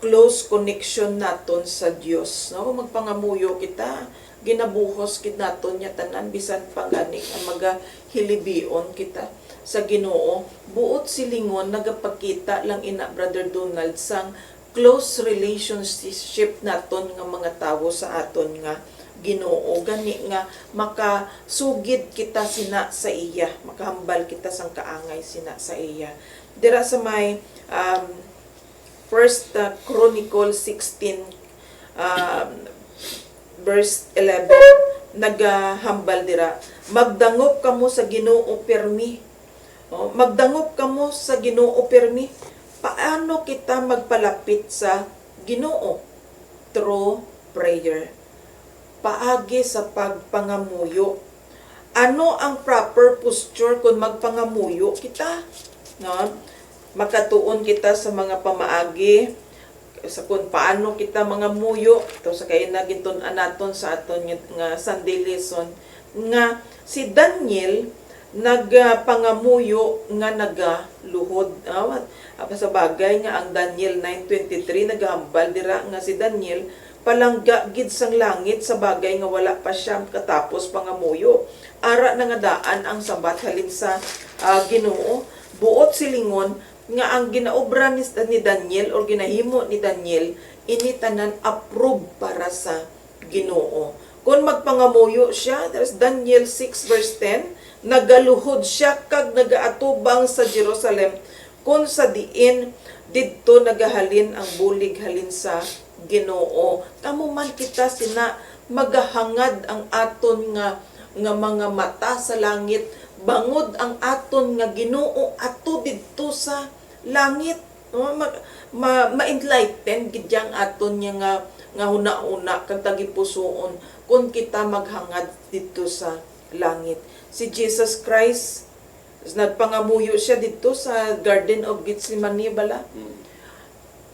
close connection naton sa Dios, no? Magpangamuyo kita, ginabuhos kit naton nya tanan bisan panganik ang magahilibion kita sa Ginoo. Buot silingon nagapakita lang ina Brother Donald sang close relationship naton nga mga tawo sa aton nga Ginoo gani nga makasugid kita sina sa iya, makahambal kita sang kaangay sina sa iya. Dira sa may First Chronicle 16 verse 11 nagahambal dira, magdangop kamo sa Ginoo permi. Magdangop kamo sa Ginoo permi. Paano kita magpalapit sa Ginoo? Through prayer. Paagi sa pagpangamuyo. Ano ang proper posture kung magpangamuyo kita? No? Makatuon kita sa mga pamaagi sa kung paano kita mga muyo. Ito sa kayo nagintun anaton sa aton nga Sunday lesson nga si Daniel nagpangamuyo nga nagaluhod. Sa bagay nga ang Daniel 9:23 nagahambal dira nga si Daniel palangga gid sang langit sa bagay nga wala pa siya katapos pangamuyo. Ara na nga daan ang sabat halin sa Ginoo. Buot silingon nga ang ginaobra ni Daniel or ginahimo ni Daniel ini tanan approve para sa Ginoo. Kung magpangamuyo siya, there's Daniel 6 verse 10, nagaluhod siya kag nagaatubang sa Jerusalem kung sa diin didto nagahalin ang bulig halin sa Ginoo. Kamo man kita sina magahangad ang aton nga mga mata sa langit, bangod ang aton nga Ginoo ato didto sa langit, no? Ma-enlighten gid yang aton nga huna-una kag tagipusoon kung kita maghangad dito sa langit. Si Jesus Christ, nagpangamuyo siya dito sa Garden of Gethsemane bala.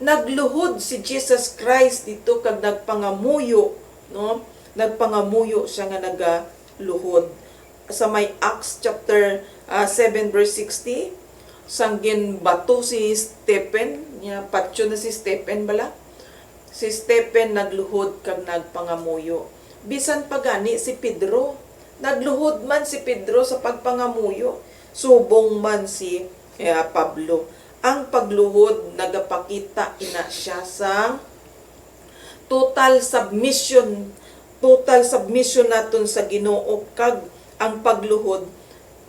Nagluhod si Jesus Christ dito kag nagpangamuyo, no? Nagpangamuyo siya nga nagaluhod. Sa may Acts chapter 7 verse 60, sanggin bato si Stephen, niya patyo na si Stephen bala. Si Stephen nagluhod kag nagpangamuyo. Bisan pa gani si Pedro, nagluhod man si Pedro sa pagpangamuyo. Subong man si Pablo. Ang pagluhod nagapakita ina siya sa total submission naton sa Ginoo, kag ang pagluhod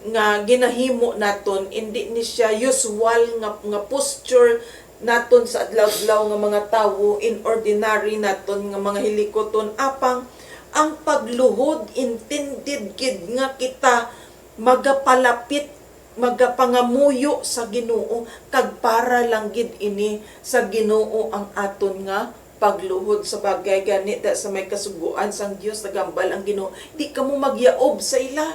nga ginahimo naton hindi ni siya usual nga posture naton sa adlaw-adlaw nga mga tawo, in ordinary naton nga mga hilikoton, apang ang pagluhod intended gid nga kita magapalapit, magapangamuyo sa Ginoo, kag para lang gid ini sa Ginoo ang aton nga pagluhod. Sa bagay gani da sa may kasuguan sang Dios nagambal ang Ginoo, di kamo magyaob sa ila.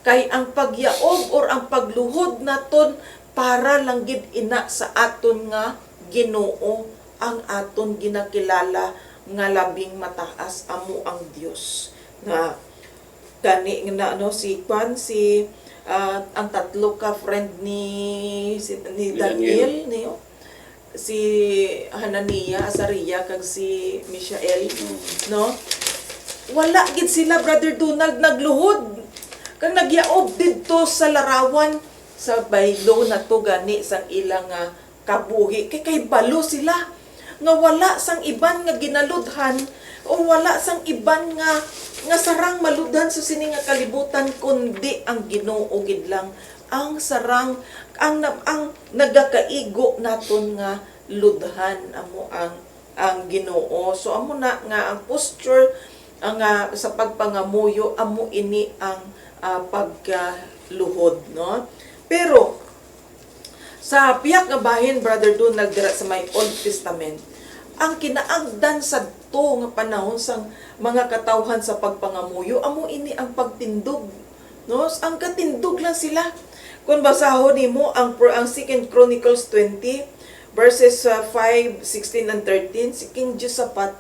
Kay ang pagyaob or ang pagluhod naton para lang gid ina sa aton nga Ginoo, ang aton ginakilala nga labing mataas, amo ang Dios. Na gani nga si ang tatlo ka friend ni Daniel niyo, si Hananiah, Azariah kag si Mishael, no? Wala gid sila, Brother Donald, nagluhod kag nagyaob didto sa larawan sa baylo na to gani sang ilang kabuhi. Kay balo sila nga wala sang iban nga ginaludhan o wala sang iban nga sarang maludhan sa sini nga kalibutan kundi ang Ginoo gid lang ang sarang ang nagakaigo naton nga ludhan, amo ang Ginoo. So amo na nga ang posture sa pagpangamuyo, amo ini ang pagluhod, no? Pero sa piyak nga bahin, Brother Donald, dira sa may Old Testament, ang kinaagdan sa to nga panahon sang mga katawhan sa pagpangamuyo, amo ini ang pagtindog, no? Ang katindog lang sila. Kung basahon nimo ang 2 Chronicles 20 verses 5, 16 and 13, si King Josaphat,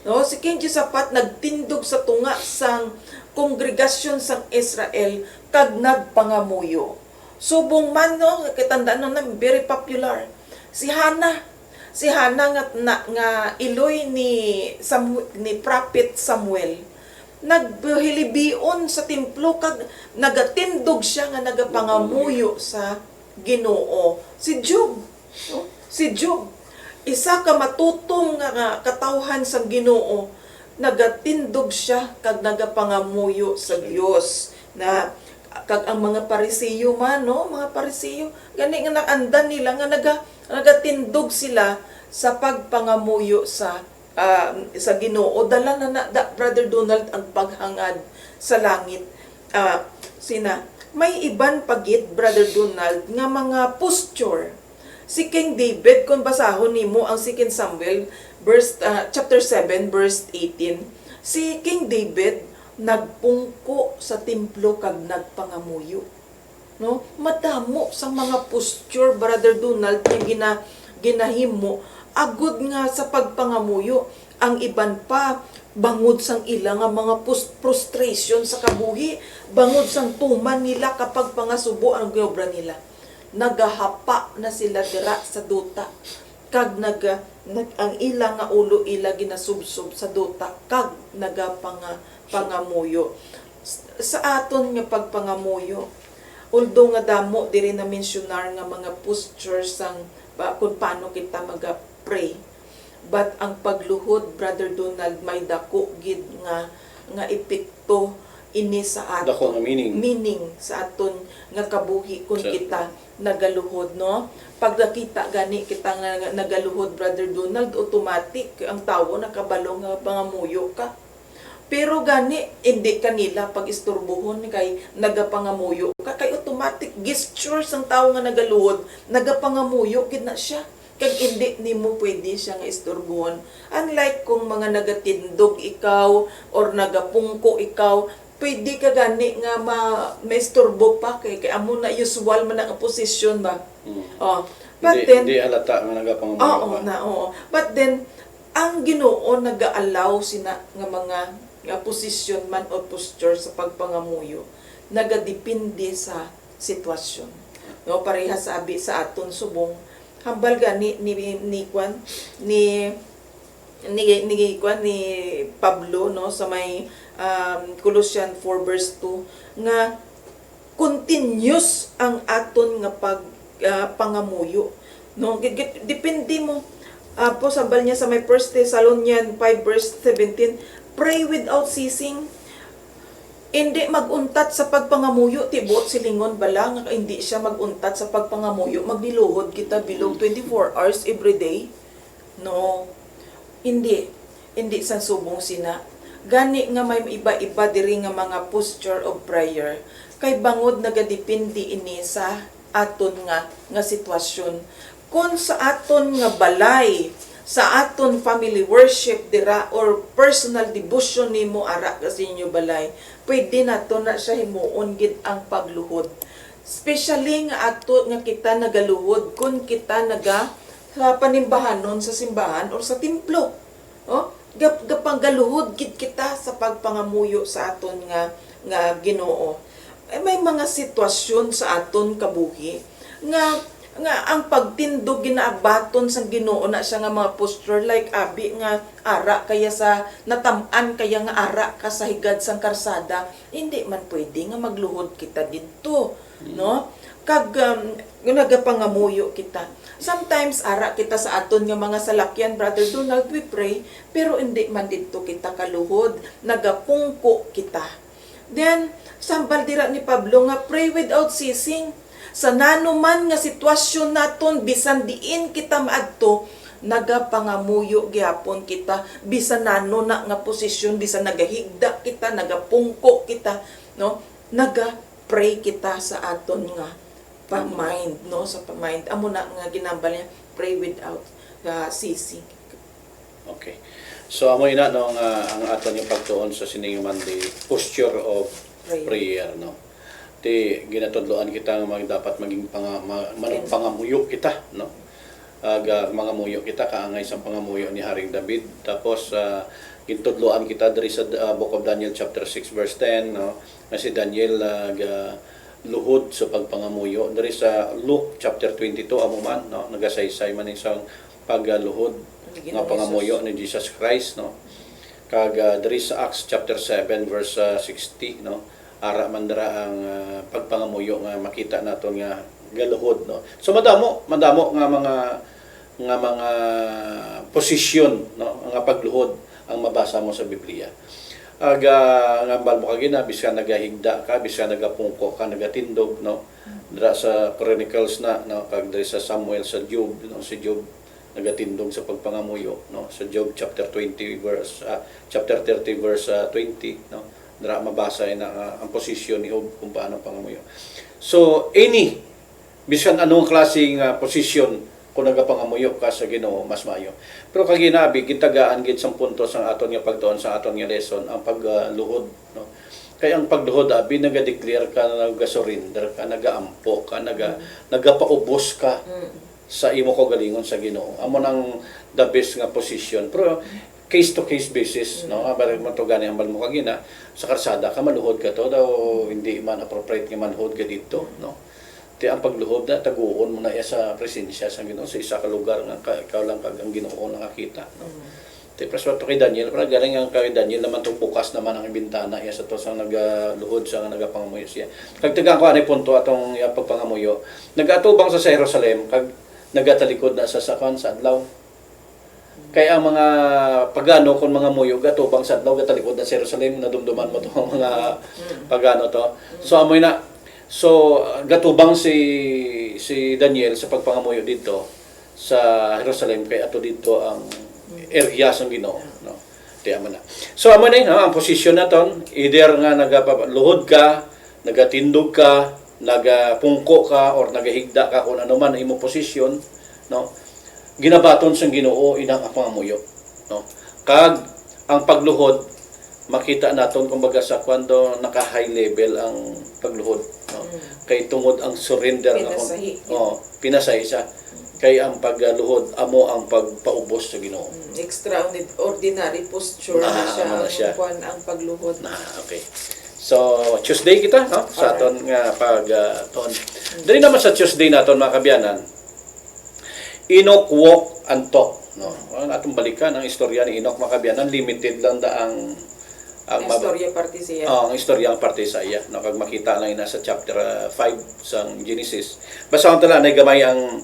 no? Si King Josaphat nagtindog sa tunga sang kongregasyon sang Israel kag nagpangamuyo. Subong man, no, kitandaan na very popular. Si Hannah nga iloy ni Prophet Samuel, naghilibion sa templo kag nagatindog siya nga nagapangamuyo sa Ginoo. Si Job, no? Si Job, isa ka matutong nga katawhan sa Ginoo, nagatindog siya kag nagapangamuyo sa Dios. Na kag ang mga Parisiyo man, no, mga Parisiyo gani nga naandan nila nga nagatindog sila sa pagpangamuyo sa Ginoo. Dala na Brother Donald ang paghangad sa langit. May iban pagit, Brother Donald, nga mga posture. Si King David, kung basahon nimo ang 2 Samuel chapter 7 verse 18, si King David nagpungko sa templo kag nagpangamuyo, no? Madamo sa mga posture, Brother Donald, nga ginahimo agud nga sa pagpangamuyo. Ang iban pa bangod sang ila nga mga frustration sa kabuhi, bangod sang tuman nila kapag pangasubo ang giobra nila, nagahapa na sila dira sa duta kag ang ila nga ulo ila ginasubsob sa duta kag pangamuyo. Sa aton nga pagpangamuyo, although nga damo diri na mensionar nga mga postures sang kung paano kita mag-pray, but ang pagluhod, Brother Donald, may dako gid nga epekto ini sa aton, dako nga meaning sa aton nga kabuhi kung kita nagaluhod, no? Pag nakita gani kita nga nagaluhod, Brother Donald, automatic ang tawo nakabalo nga pangamuyo ka. Pero gani hindi kanila pag isturbuhon kay nagapangamuyo ka, kay automatic automatic gesture sang tao nga nagaluhod, nagapangamuyo gid na siya. Kag hindi nimo pwede siya nga isturbuhon. Unlike kung mga nagatindog ikaw or nagapungko ikaw, pwede ka gani nga maisturbo pa kay amo na usual man ang posisyon ba. Oh, but then Hindi halata nga nagapangamuyo ka. oo. But then ang Ginoo nag-allow sina nga mga nga posisyon man o posture sa pagpangamuyo nagadepende sa sitwasyon. No, parehas sabi sa aton subong hambal gani ni Pablo no sa may Colossians 4 verse 2 nga continuous ang aton nga pangamuyo no depende mo po sambal niya sa may 1 Thessalonians 5 verse 17 pray without ceasing. Hindi maguntat sa pagpangamuyo, tibot silingon bala nga hindi siya maguntat sa pagpangamuyo, magdiluhod kita bilog 24 hours every day. No. Hindi sa subong sina. Gani nga may iba-iba diri nga mga posture of prayer. Kay bangod nagadepende ini sa aton nga sitwasyon. Kung sa aton nga balay, sa aton family worship dira or personal devotion nimo ara ka sa inyo balay, pwede nato na siya himuon gid ang pagluhod. Especially nga ato nga kita nagaluhod kung kita naga sa panimbahanon sa simbahan or sa templo. Oh, gapanggaluhod gid kita sa pagpangamuyo sa aton nga Ginoo. May mga sitwasyon sa aton kabuhi nga ang pagtindog ginaabaton sang Ginoo na siya nga mga posture like abi nga ara kaya sa natam-an kaya nga ara ka sa higad sang karsada, hindi man pwede nga magluhod kita didto, no? Kag nagapangamuyo kita. Sometimes ara kita sa aton nga mga salakyan, Brother Donald, we pray, pero hindi man didto kita kaluhod, nagapungko kita. Then sambal dira ni Pablo nga pray without ceasing. Sa nanuman nga sitwasyon naton bisan diin kita maadto nagapangamuyo gyapon kita bisan nano na nga posisyon bisan nagahigda kita nagapungko kita no naga-pray kita sa aton nga mind no sa mind amo na nga ginambal niya pray without ceasing. Okay. So amo ina no ang aton yung pagtuon sa sininguman di posture of prayer no. Ti ginatudloan kita nga dapat maging pangamuyo kita no. Mangamuyo kita kaangay sa pangamuyo ni Haring David. Tapos gintudloan kita diri sa Book of Daniel chapter 6 verse 10 no. Nga si Daniel luhod sa pagpangamuyo diri sa Luke chapter 22 amo man no nagasaysay man isang pagluhod nga pangamuyo ni Jesus Christ no. Kag diri sa Acts chapter 7 verse 60 no. Ara man dira ang pagpangamuyo nga makita naton nga galuhod no. So madamo nga mga posisyon no nga pagluhod ang mabasa mo sa Biblia. Ngambal mo kagina bisan nagahigda ka, bisan nagapungko ka, nagatindog no. Dira sa Chronicles na no kag diri sa Samuel sa Job no si Job nagatindog sa pagpangamuyo no sa Job chapter 30 verse 20 no. Dara mabasa na ang posisyon ni Job kung paano pangamuyo. So bisan anong klaseng posisyon kung nagapangamuyo ka sa Ginoo mas maayo. Pero kaginabi gitagaan gid sang punto sang aton nga pagtuon sa aton nga lesson ang pagluhod no. Kaya ang pagluhod abi naga-declare ka na nag-surrender ka, nagaampo ka, nagapaubos ka sa imo kagalingon sa Ginoo. Amo nang the best nga position. Pero case to case basis no abay mo to gani ambal mo kagina sa karsada ka maluhod ka to daw hindi man appropriate nga manhod ka dito no ti ang pagluhod na taguon mo na iya sa presensya sa Ginoo sa isa ka lugar nga ikaw lang kag ang Ginoo nakakita no ti preswa to kay Daniel para galing ang kay Daniel naman to bukas naman ang bintana iya sa to sa nagaluhod sa nagapangamuyo siya kag tagaan ko ani punto atong iya pagpangamuyo nagatubang sa Jerusalem kag nagatalikod na sa sakon sa adlaw. Kaya ang mga pagano kung mga muyog atubang sa adlaw gatalikod na Jerusalem nadumduman mo to mga pagano to. So amoy na so gatubang si Daniel sa pagpangamuyo dito sa Jerusalem kay ato dito ang area sa Ginoo no. Tiama na. So amo na ang posisyon naton either nga nagaluhod ka, nagatindog ka nagapungko ka or nagahigda ka kung ano man ang imong posisyon, no, ginabaton sang Ginoo inang pangamuyo, no. Kag ang pagluhod makita naton kumbaga sa kwando naka high level ang pagluhod, no. Kay tungod ang surrender Pinasahi. pinasay siya. Kay ang pagluhod amo ang pagpaubos sa Ginoo. Extraordinary posture na siya, Ano na siya. ang pagluhod. Okay. So, Tuesday kita, no? Sa aton nga pag-tuon. Dali naman sa Tuesday naton mga kabyanan, Enoch walk and talk, no? Ang atong balikan ang istorya ni Enoch mga kabyanan, limited lang da ang Istorya parte siya. ang istorya ang parte sa iya, no? Kag makita lang ina sa chapter 5 sa Genesis. Basta ang tala na gamay ang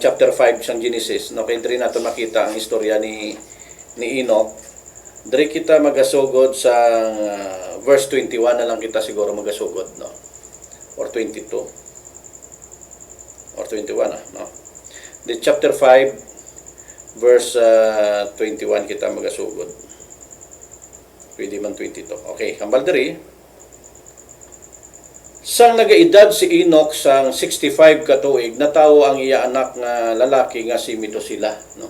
chapter 5 sa Genesis, no? Kay diri naton makita ang istorya ni Enoch. Diri kita magasugod sa verse 21 na lang kita siguro magasugod, no? Or 22. Or 21 no? The chapter 5 verse 21 kita magasugod. Pwede man 22. Okay, kambal diri. Sang nagaedad si Enoch sang 65 ka tuig, natawo ang iya anak nga lalaki nga si Metusela, no?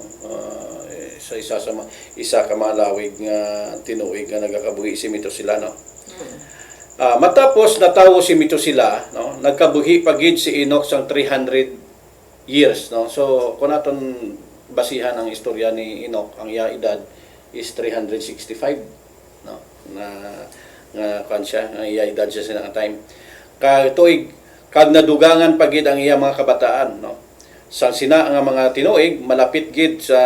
Sa isa ka malawig nga tinuig nga nagakabuhi si Metusela, no. Matapos natawo si Metusela, no, nagkabuhi pagid si Enoch sang 300 years, no. So kun aton basihan ang istorya ni Enoch, ang iya edad is 365, no, nga kan siya ang iya edad siya sa time. Tuig kag nadugangan pagid ang iya mga kabataan, no. Sang sina nga mga tinuig malapit gid sa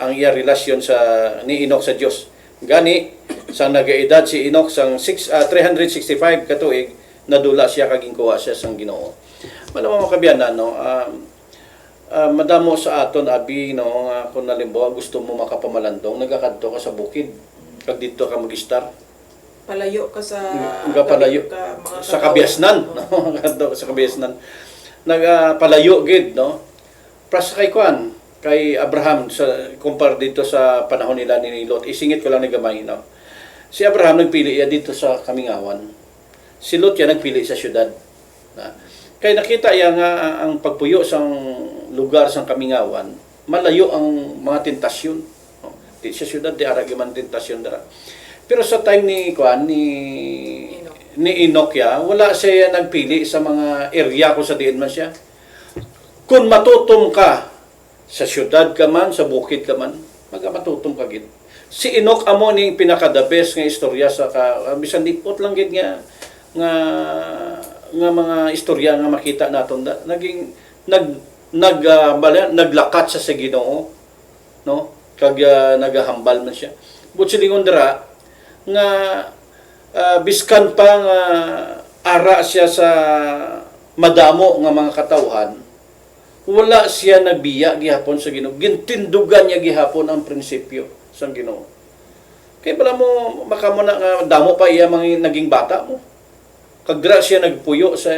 ang iya relasyon sa ni Enoch sa Dios. Gani sang nagaedad si Enoch sang 365 ka tuig, nadula siya kag gingkuha siya sang Ginoo. Malamang makabiyanan, no, madamo sa aton abi, no, kung nalimbawa gusto mo makapamalandong, nagakadto ka sa bukid kag dito ka magistar. Palayo ka sa Palayo ka, mga sa katao. kabiasnan, no, kadto ka sa kabiasnan. Nagpalayo gid, no. Pras kay kuan kay Abraham sa kumpara dito sa panahon nila ni Lot. Isingit ko lang ni gamay, no. Si Abraham nagpili iya dito sa Kamingawan. Si Lot ya nagpili sa syudad. Na. Kay nakita iya nga ang pagpuyo sang lugar sang Kamingawan, malayo ang mga tentasyon. No? Di sa syudad di ara man tentasyon dara. Pero sa time ni kuan ni Enoch ya, wala siya nagpili sa mga area kung sa diin man siya. Kung matutom ka sa syudad ka man, sa bukid ka man, magamatutom ka gid. Si Enoch amo ning pinaka-the best nga istorya sa bisan dipot lang gid nga mga istorya nga makita naton naging naglakat sa Ginoo, no, kag nagahambal man siya. But silingon dira nga biskan pa nga ara siya sa madamo nga mga katawhan, wala siya nabiya gihapon sa Ginoo. Gintindugan niya gihapon ang prinsipyo sa Ginoo. Kaya pala mo makamuna nga damo pa iya mga naging bata mo. Kag dira siya nagpuyo sa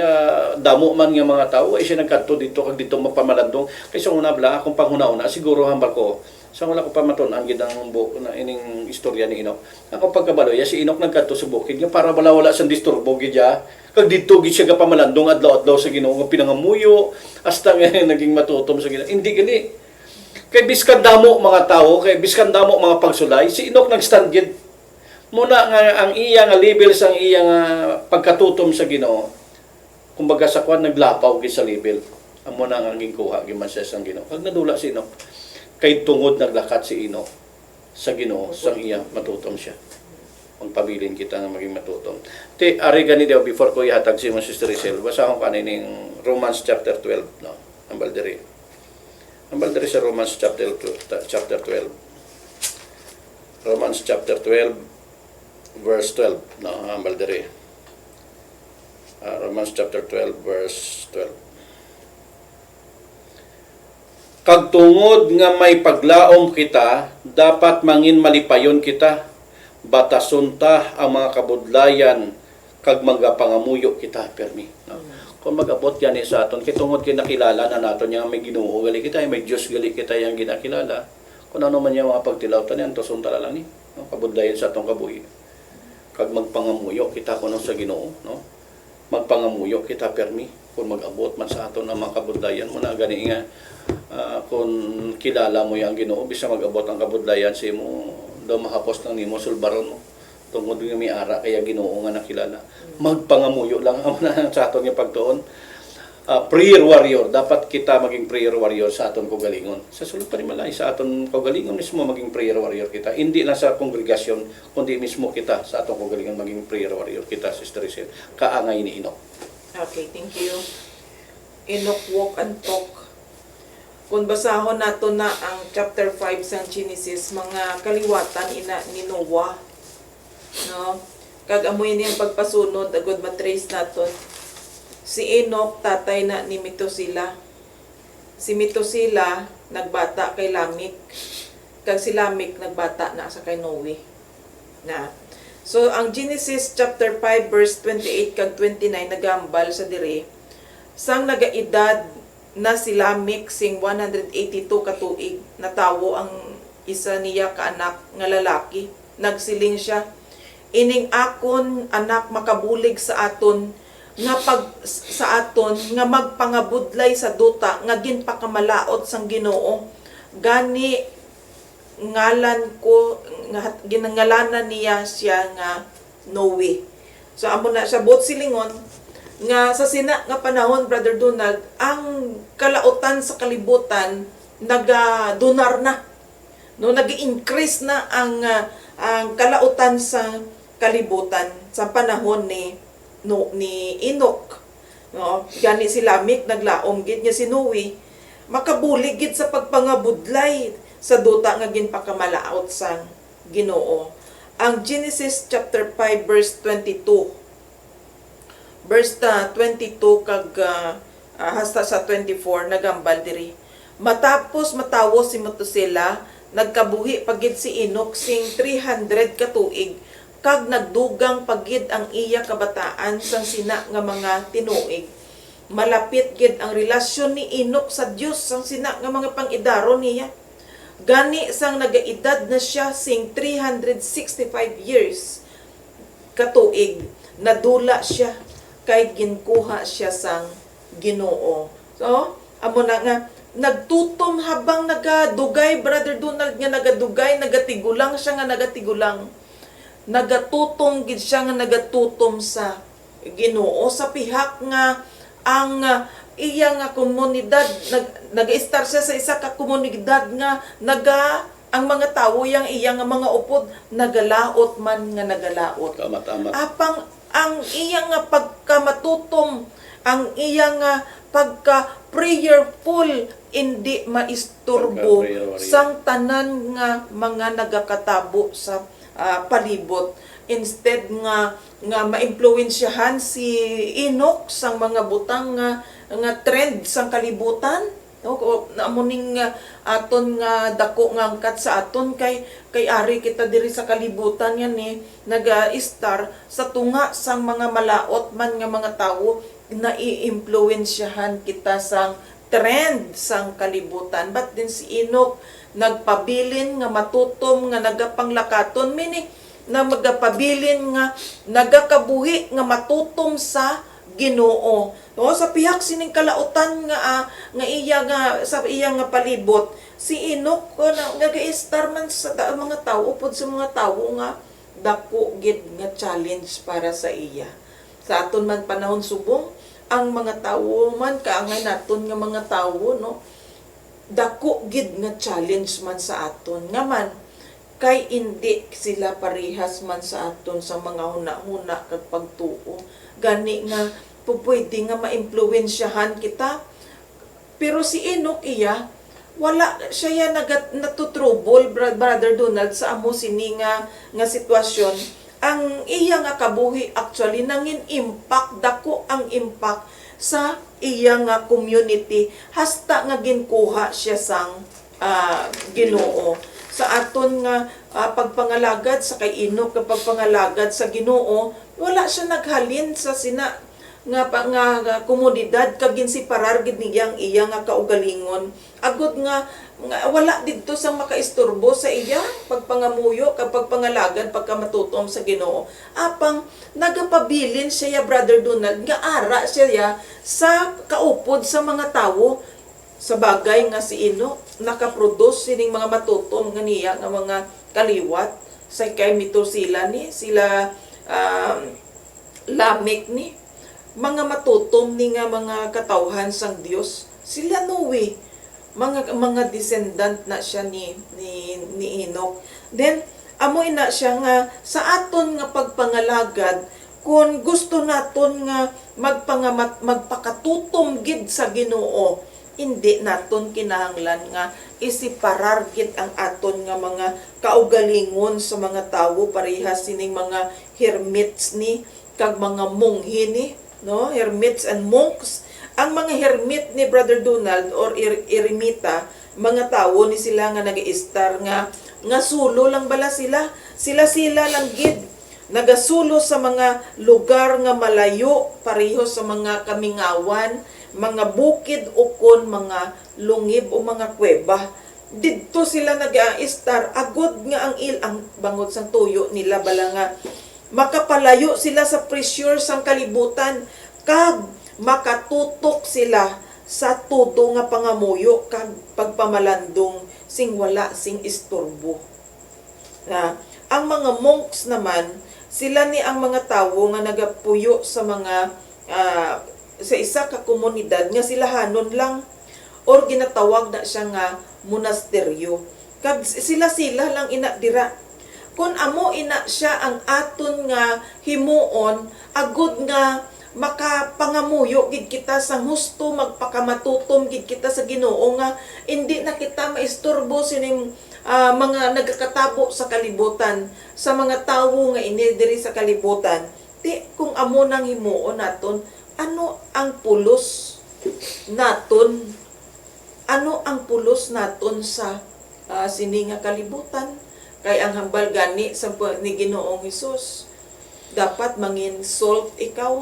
damo man nga mga tao, ay siya nagkadto dito kag dito mapamalandong. Kaysa una bala akong panghuna-una siguro hambal ko sa wala ko pa maton-an gid ang na ining istorya ni Enoch. Ako pagkabalo ya si Enoch nagkadto sa bukid nga para wala sa disturbo gid ya. Kag dito gid siya gapamalandong adlaw-adlaw sa Ginoo nga pinangamuyo hasta nga naging matutom sa Ginoo. Hindi gani. Kay biskan damo mga tao, kay biskan damo mga pagsulay, si Enoch nagstand gid. Muna nga ang iya nga level sang iya nga pagkatutom sa Ginoo. Kumbaga sa kwan naglapaw gid sa level. Amo na nga gikuha gid man siya sang Ginoo. Kag nadula si Enoch kay tungod naglakat si Enoch sa Ginoo sang iya matutom siya. Pagpabilin kita nga maging matutom. Ti ari gani daw before ko ihatag si Sister Rizal. Basahon ka ning Romans chapter 12, no. Ambal diri sa Romans chapter 12. Romans chapter 12 verse 12, no, ambal diri. Romans chapter 12 verse 12. Kag tungod nga may paglaom kita, dapat mangin malipayon kita, batason ta ang mga kabudlayan kag magapangamuyo kita permi, no? Kung magabot yan sa aton, kay tungod kay nakilala na naton yang may Ginoo gali kita, may Dios gali kita yang ginakilala. Kung ano man yung mga pagtilawtan yan, toson tala lang ni, no? Kabudlayan sa atong kabuhi. Kag magpangamuyo kita kuno sa Ginoo, no? magpangamuyo kita permi kung mag-abot man sa aton ang mga kabudlayan mo na gani nga kung kilala mo yung Ginoo bisa mag-abot ang kabudlayan sa imo daw mahapos ng nimo sulbaron mo tungod nga may ara kaya Ginoo nga nakilala magpangamuyo lang ang na sa aton nga pagtuon. Prayer warrior, dapat kita maging prayer warrior sa aton kaugalingon. Sa sulod pa rin malay, sa aton kaugalingon mismo maging prayer warrior kita. Hindi lang sa kongregasyon, kundi mismo kita sa aton kaugalingon maging prayer warrior kita, Sister Rachel. Kaangay ni Enoch. Okay, thank you. Enoch walk and talk. Kung basahon nato na ang chapter 5 sa Genesis, mga kaliwatan ina ni Noah, no? Kag amoy niyang pagpasunod, agad matrace naton. Si Enoch, tatay na ni Metusela. Si Metusela, nagbata kay Lamik. Kag si Lamik, nagbata na sa kay Noe. Na. So, ang Genesis chapter 5, verse 28 kag 29, nagambal sa dire. Sang nagaedad na si Lamik sing 182 katuig, natawo ang isa niya ka anak nga lalaki. Nagsiling siya, ining akon anak makabulig sa aton, nga pag sa aton nga magpangabudlay sa duta nga ginpakamalaot sang Ginoo gani ngalan ko nga ginangalanan niya siya nga Noe. So amo na siya bot silingon nga sa sina nga panahon, Brother Donald, ang kalautan sa kalibutan nagadunar na, no, nag-increase na ang kalautan sa kalibutan sa panahon ni Enoch, no? Gani si Lamik naglaom gid niya si Noe makabulig gid sa pagpangabudlay sa duta nga ginpakamalaot sang Ginoo. Ang Genesis chapter 5 verse 22 kag hasta sa 24 nagambal diri. Matapos matawo si Metusela, nagkabuhi pagid si Enoch sing 300 katuig kag nagdugang pagid ang iya kabataan sang sina nga mga tinuig. Malapit gid ang relasyon ni Enoch sa Dios sang sina nga mga pang-idaron niya. Gani sang nagaedad na siya sing 365 years katuig, nadula siya kay ginkuha siya sang Ginoo. So, amo na nga nagtutom habang nagadugay, Brother Donald, nga nagadugay, nagatigulang siya nga nagatigulang. Nagatutong gid siya nga nagatutom sa Ginoo sa pihak nga ang iya nga komunidad nag-start siya sa isa ka komunidad nga ang mga tawo yang iya nga mga upod nagalaot man nga nagalaot. Tama. Apang ang iya nga pagkamatutom, ang iya nga pagka prayerful, hindi maisturbo sang tanan nga mga nagakatabo sa palibot. Instead nga maimpluwensyahan si Enoch sang mga butang nga trend sang kalibutan, no? Amuning aton nga dako nga angkat sa aton kay ari kita diri sa kalibutan yan naga-star sa tunga sang mga malaot man nga mga tawo na i-impluwensyahan kita sang trend sang kalibutan. But din si Enoch nagpabilin nga matutom nga nagapanglakaton, meaning na magapabilin nga nagakabuhi nga matutom sa Ginoo. No, sa pihak sining kalautan nga iya nga sa iya nga palibot, si Enoch nag-star man sa mga tawo upod sa mga tawo nga dako gid nga challenge para sa iya. Sa aton man panahon subong, ang mga tawo man kaangay naton nga mga tawo, no, dako gid nga challenge man sa aton nga man kay hindi sila parehas man sa aton sa mga huna-huna kag pagtuo. Gani nga pwede nga maimpluwensyahan kita. Pero si Enoch iya wala siya natutrouble, Brother Donald, sa amo sini nga sitwasyon. Ang iya nga kabuhi actually nangin impact, dako ang impact sa iya nga community hasta nga ginkuha siya sang Ginoo. Sa aton nga pagpangalagad sa kay Enoch, kapag pangalagad sa Ginoo, wala siya naghalin sa sina nga komunidad kag ginsiparar gid niyang iya nga kaugalingon. Agud nga wala dito sang makaisturbo sa iya pagpangamuyo kapag pangalagad pagka matutom sa Ginoo. Apang nagapabilin siya ya, Brother Donald, nga ara siya ya sa kaupod sa mga tawo. Sa bagay nga si Ino nakaproduce sining mga matutom nga niya nga mga kaliwat sa kay Metusela ni sila Lamek ni mga matutom ni nga mga katawhan sang Dios. Sila Noe mga descendant na siya ni Enoch. Then amoy na siya nga sa aton nga pagpangalagad kung gusto naton nga magpakatutom gid sa Ginoo, hindi naton kinahanglan nga isiparar gid ang aton nga mga kaugalingon sa mga tawo parehas sining mga hermits ni kag mga monghe ni, no, hermits and monks. Ang mga hermit ni Brother Donald or eremita, mga tawo ni sila nga nag-istar nga sulo lang bala sila lang gid nagasulo sa mga lugar nga malayo pareho sa mga kamingawan, mga bukid ukon, mga lungib o mga kuweba. Didto sila nag-istar agud nga ang bangod sang tuyo nila bala nga makapalayo sila sa pressure sang kalibutan kag makatutok sila sa tuto nga pangamuyo kag pagpamalandong sing wala sing istorbo. Ang mga monks naman, sila ni ang mga tawo nga nagapuyo sa mga sa isa ka komunidad nga silahanon lang or ginatawag na siya nga monasteryo. Kag sila lang ina dira. Kung amo ina siya ang aton nga himuon, agud nga makapangamuyo gid kita sa husto, magpakamatutom gid kita sa Ginoo nga hindi na kita maisturbo sining mga nagkakatabo sa kalibutan, sa mga tawo nga ini diri sa kalibutan. Kung amo nang himuon naton, ano ang pulos naton? Ano ang pulos naton sa sini nga kalibutan? Kay ang hambal gani sa ni Ginoong Hesus, dapat mangin salt ikaw,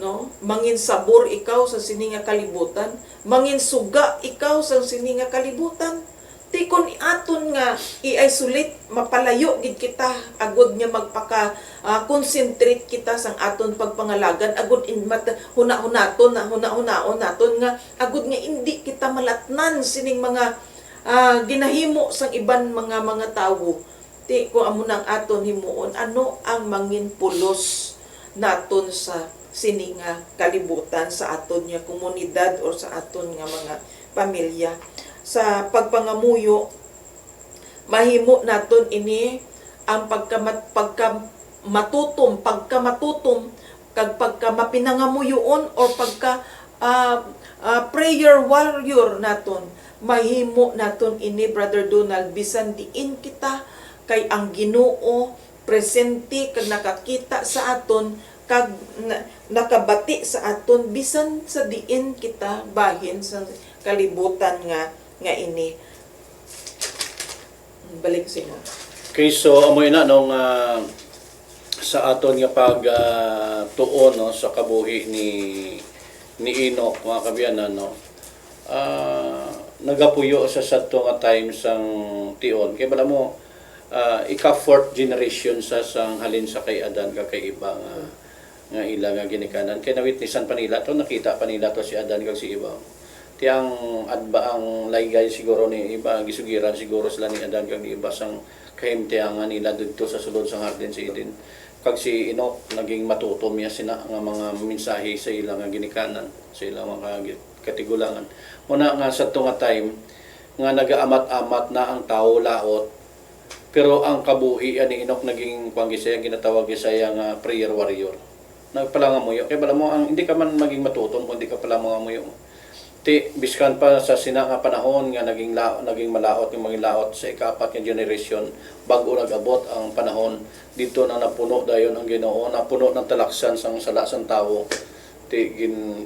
no? Mangin sabor ikaw sa sini nga kalibutan, mangin suga ikaw sa sini nga kalibutan. Tikon aton nga i-isolate, mapalayo gid kita agud nga magpaka concentrate kita sang aton pagpangalagan, agud huna-hunaton naton nga agud nga hindi kita malatnan sining mga ginahimo sang iban mga tawo. Kung amo nang aton himuon, ano ang mangin pulos naton sa sini nga kalibutan, sa aton nga komunidad o sa aton nga mga pamilya. Sa pagpangamuyo, mahimo naton ini ang pagkamatutom kag pagkamapinangamuyoon or prayer warrior naton. Mahimo naton ini, Brother Donald, bisan diin kita kay ang Ginoo presente kag nakakita sa aton kag nakabati sa aton bisan sa diin kita bahin sa kalibutan nga ini. Balik sa inyo. Okay, so amoy na nung sa aton nga pag tuon no sa kabuhi ni Enoch, mga kabyanan, no. Nagapuyo sa sadto nga time sang tion. Kay bala mo ika-fourth generation sa sang halin sa kay Adan kay iba nga ila nga ginikanan. Kay nawitnessan pa nila to, nakita pa nila to si Adan kag si iba. Tiyang adba ang laygay siguro ni iba, gisugiran siguro sila ni Adan kag ni iba sang kahimtiangan nila didto sa sulod sang Garden sa Eden. Kag si Enoch naging matutom niya sina nga mga mensahe sa ilang nga ginikanan, sa ilang mga katigulangan. Muna nga sa nga time nga nagaamat-amat na ang tao laot, pero ang kabuhi ni Enoch naging panggisaya, ginatawag Isaya nga prayer warrior. Nagpalangamuyo. Kaya bala mo, hindi ka man maging matutom kung hindi ka palangamuyo. Biskan pa sa sina nga panahon nga naging malaot, yung maging laot sa ikapat nga generation bago nag-abot ang panahon dito na napuno dayon ang Ginoo, napuno ng talaksan sang sala sang tawo.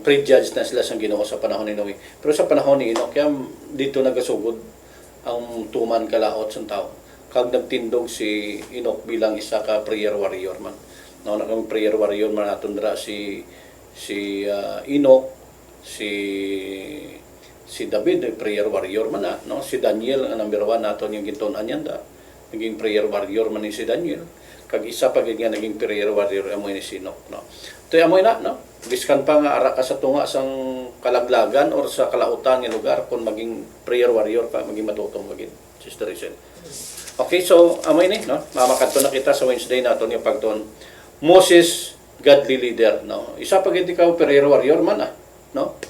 Prejudged na sila sang Ginoo sa panahon ni Noe. Pero sa panahon ni Enoch, kaya dito nagasugod ang tuman kalaot sang tao. Kag nagtindog si Enoch bilang isa ka prayer warrior man. No, naging prayer warrior man naton dra si Enoch, si Si David, prayer warrior man na, no? Si Daniel, ang number 1 naton yung gintun-an yan da. Naging prayer warrior man ni si Daniel. Kag isa pa gid nga naging prayer warrior amo ni Sinok, no? Ito amo na, no? Biskan pa nga ara ka sa tunga sang kalaglagan or sa kalautan nga lugar kung maging prayer warrior pa, maging matutong maging Sister Rachel. Okay, so amo ini, no? Mamakadto na kita sa Wednesday naton yung pagton Moses godly leader, no? Isa pa gid ikaw prayer warrior man no?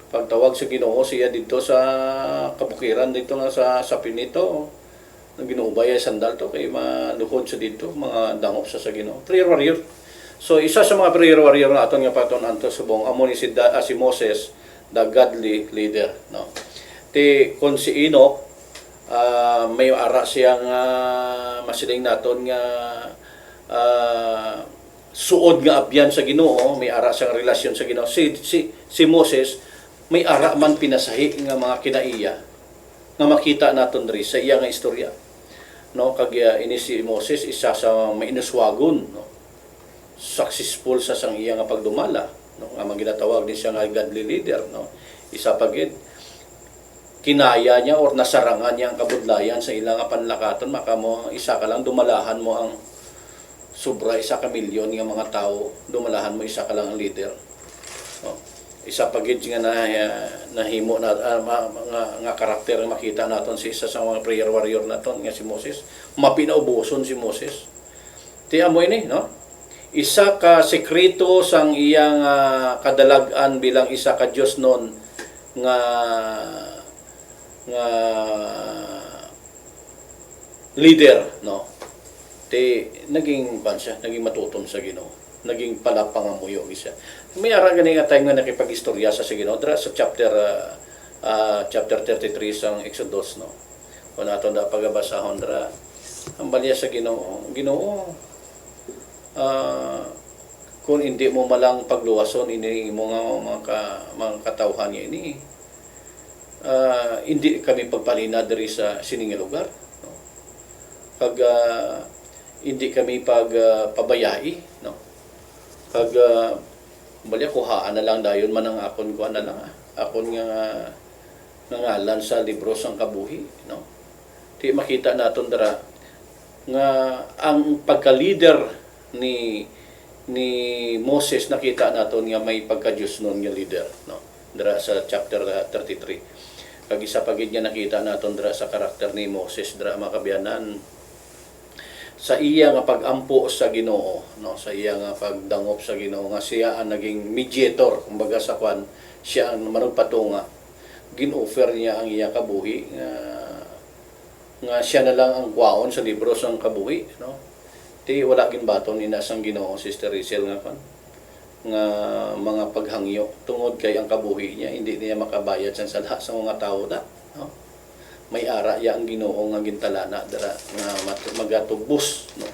Pagtawag sa Ginoo siya dito sa kabukiran dito nga sa Pinito, nang ginuubay ay sandal to kay maluhod sa dito mga dangop sa Ginoo. Prayer warrior. So isa sa mga prayer warrior na aton nga paton anto subong amo ni si Moses, the godly leader, no. Ti kon si Enoch may ara siyang masiling naton nga suod nga abyan sa Ginoo, may ara siyang relasyon sa Ginoo. Si Moses may ara man pinasahi nga mga kinaiya nga makita naton diri sa iya nga istorya, no. Kag ini si Moses isa sa mainuswagon, no, successful sa sang iya nga pagdumala, no, nga ginatawag din siya nga godly leader, no. Isa pa gid kinaya niya or nasarangan niya ang kabudlayan sa ilang nga panlakaton, makamo isa ka lang dumalahan mo ang sobra isa ka milyon nga mga tao, dumalahan mo isa ka lang ang leader, no. Isa pa gid nga nahimo na nga karakter nga makita naton si isa sa mga prayer warrior naton nga si Moses. Mapinaubuson si Moses. Ti amo ini, no? Isa ka sekreto sang iyang kadalag-an bilang isa ka Dios non nga leader, no? Ti naging bansa, naging matutom sa Ginoo. Naging palapangamuyo siya. May ara gani nga tayo nga nakipag-istorya sa Ginoo sa chapter 33 sang Exodus, no. Kung aton da pagabasahon dra ang balya sa Ginoo. Ginoo, kung hindi mo malang pagluwason ini mo nga mga katawhan niya ini, hindi kami pagpalina diri sa sining lugar, no. Pag hindi kami pagpabayai, no. Pag balya kuhaan na lang dayon man ang akon ko na lang akon nga ngalan sa libro sang kabuhi, no. Ti makita naton dara nga ang pagka-leader ni Moses nakita naton nga may pagka-Diyos nun nga leader, no. Dara sa chapter 33. Kag isa pa gid nga nakita naton dara sa karakter ni Moses dara makabiyanan sa iya nga pagampo sa Ginoo, no, sa iya nga pagdangop sa Ginoo nga siya ang naging mediator, kumbaga sa kwan siya ang manugpatunga. Gin-offer niya ang iya kabuhi nga siya na lang ang kwaon sa libro sang kabuhi, no. Ti wala gin baton ina sang Ginoo, Sister Rachel, nga kwan nga mga paghangyo tungod kay ang kabuhi niya hindi niya makabayad sa lahat sa mga tao da, no. May ara ya ang Ginoo nga gintalana dara nga magatubos, no,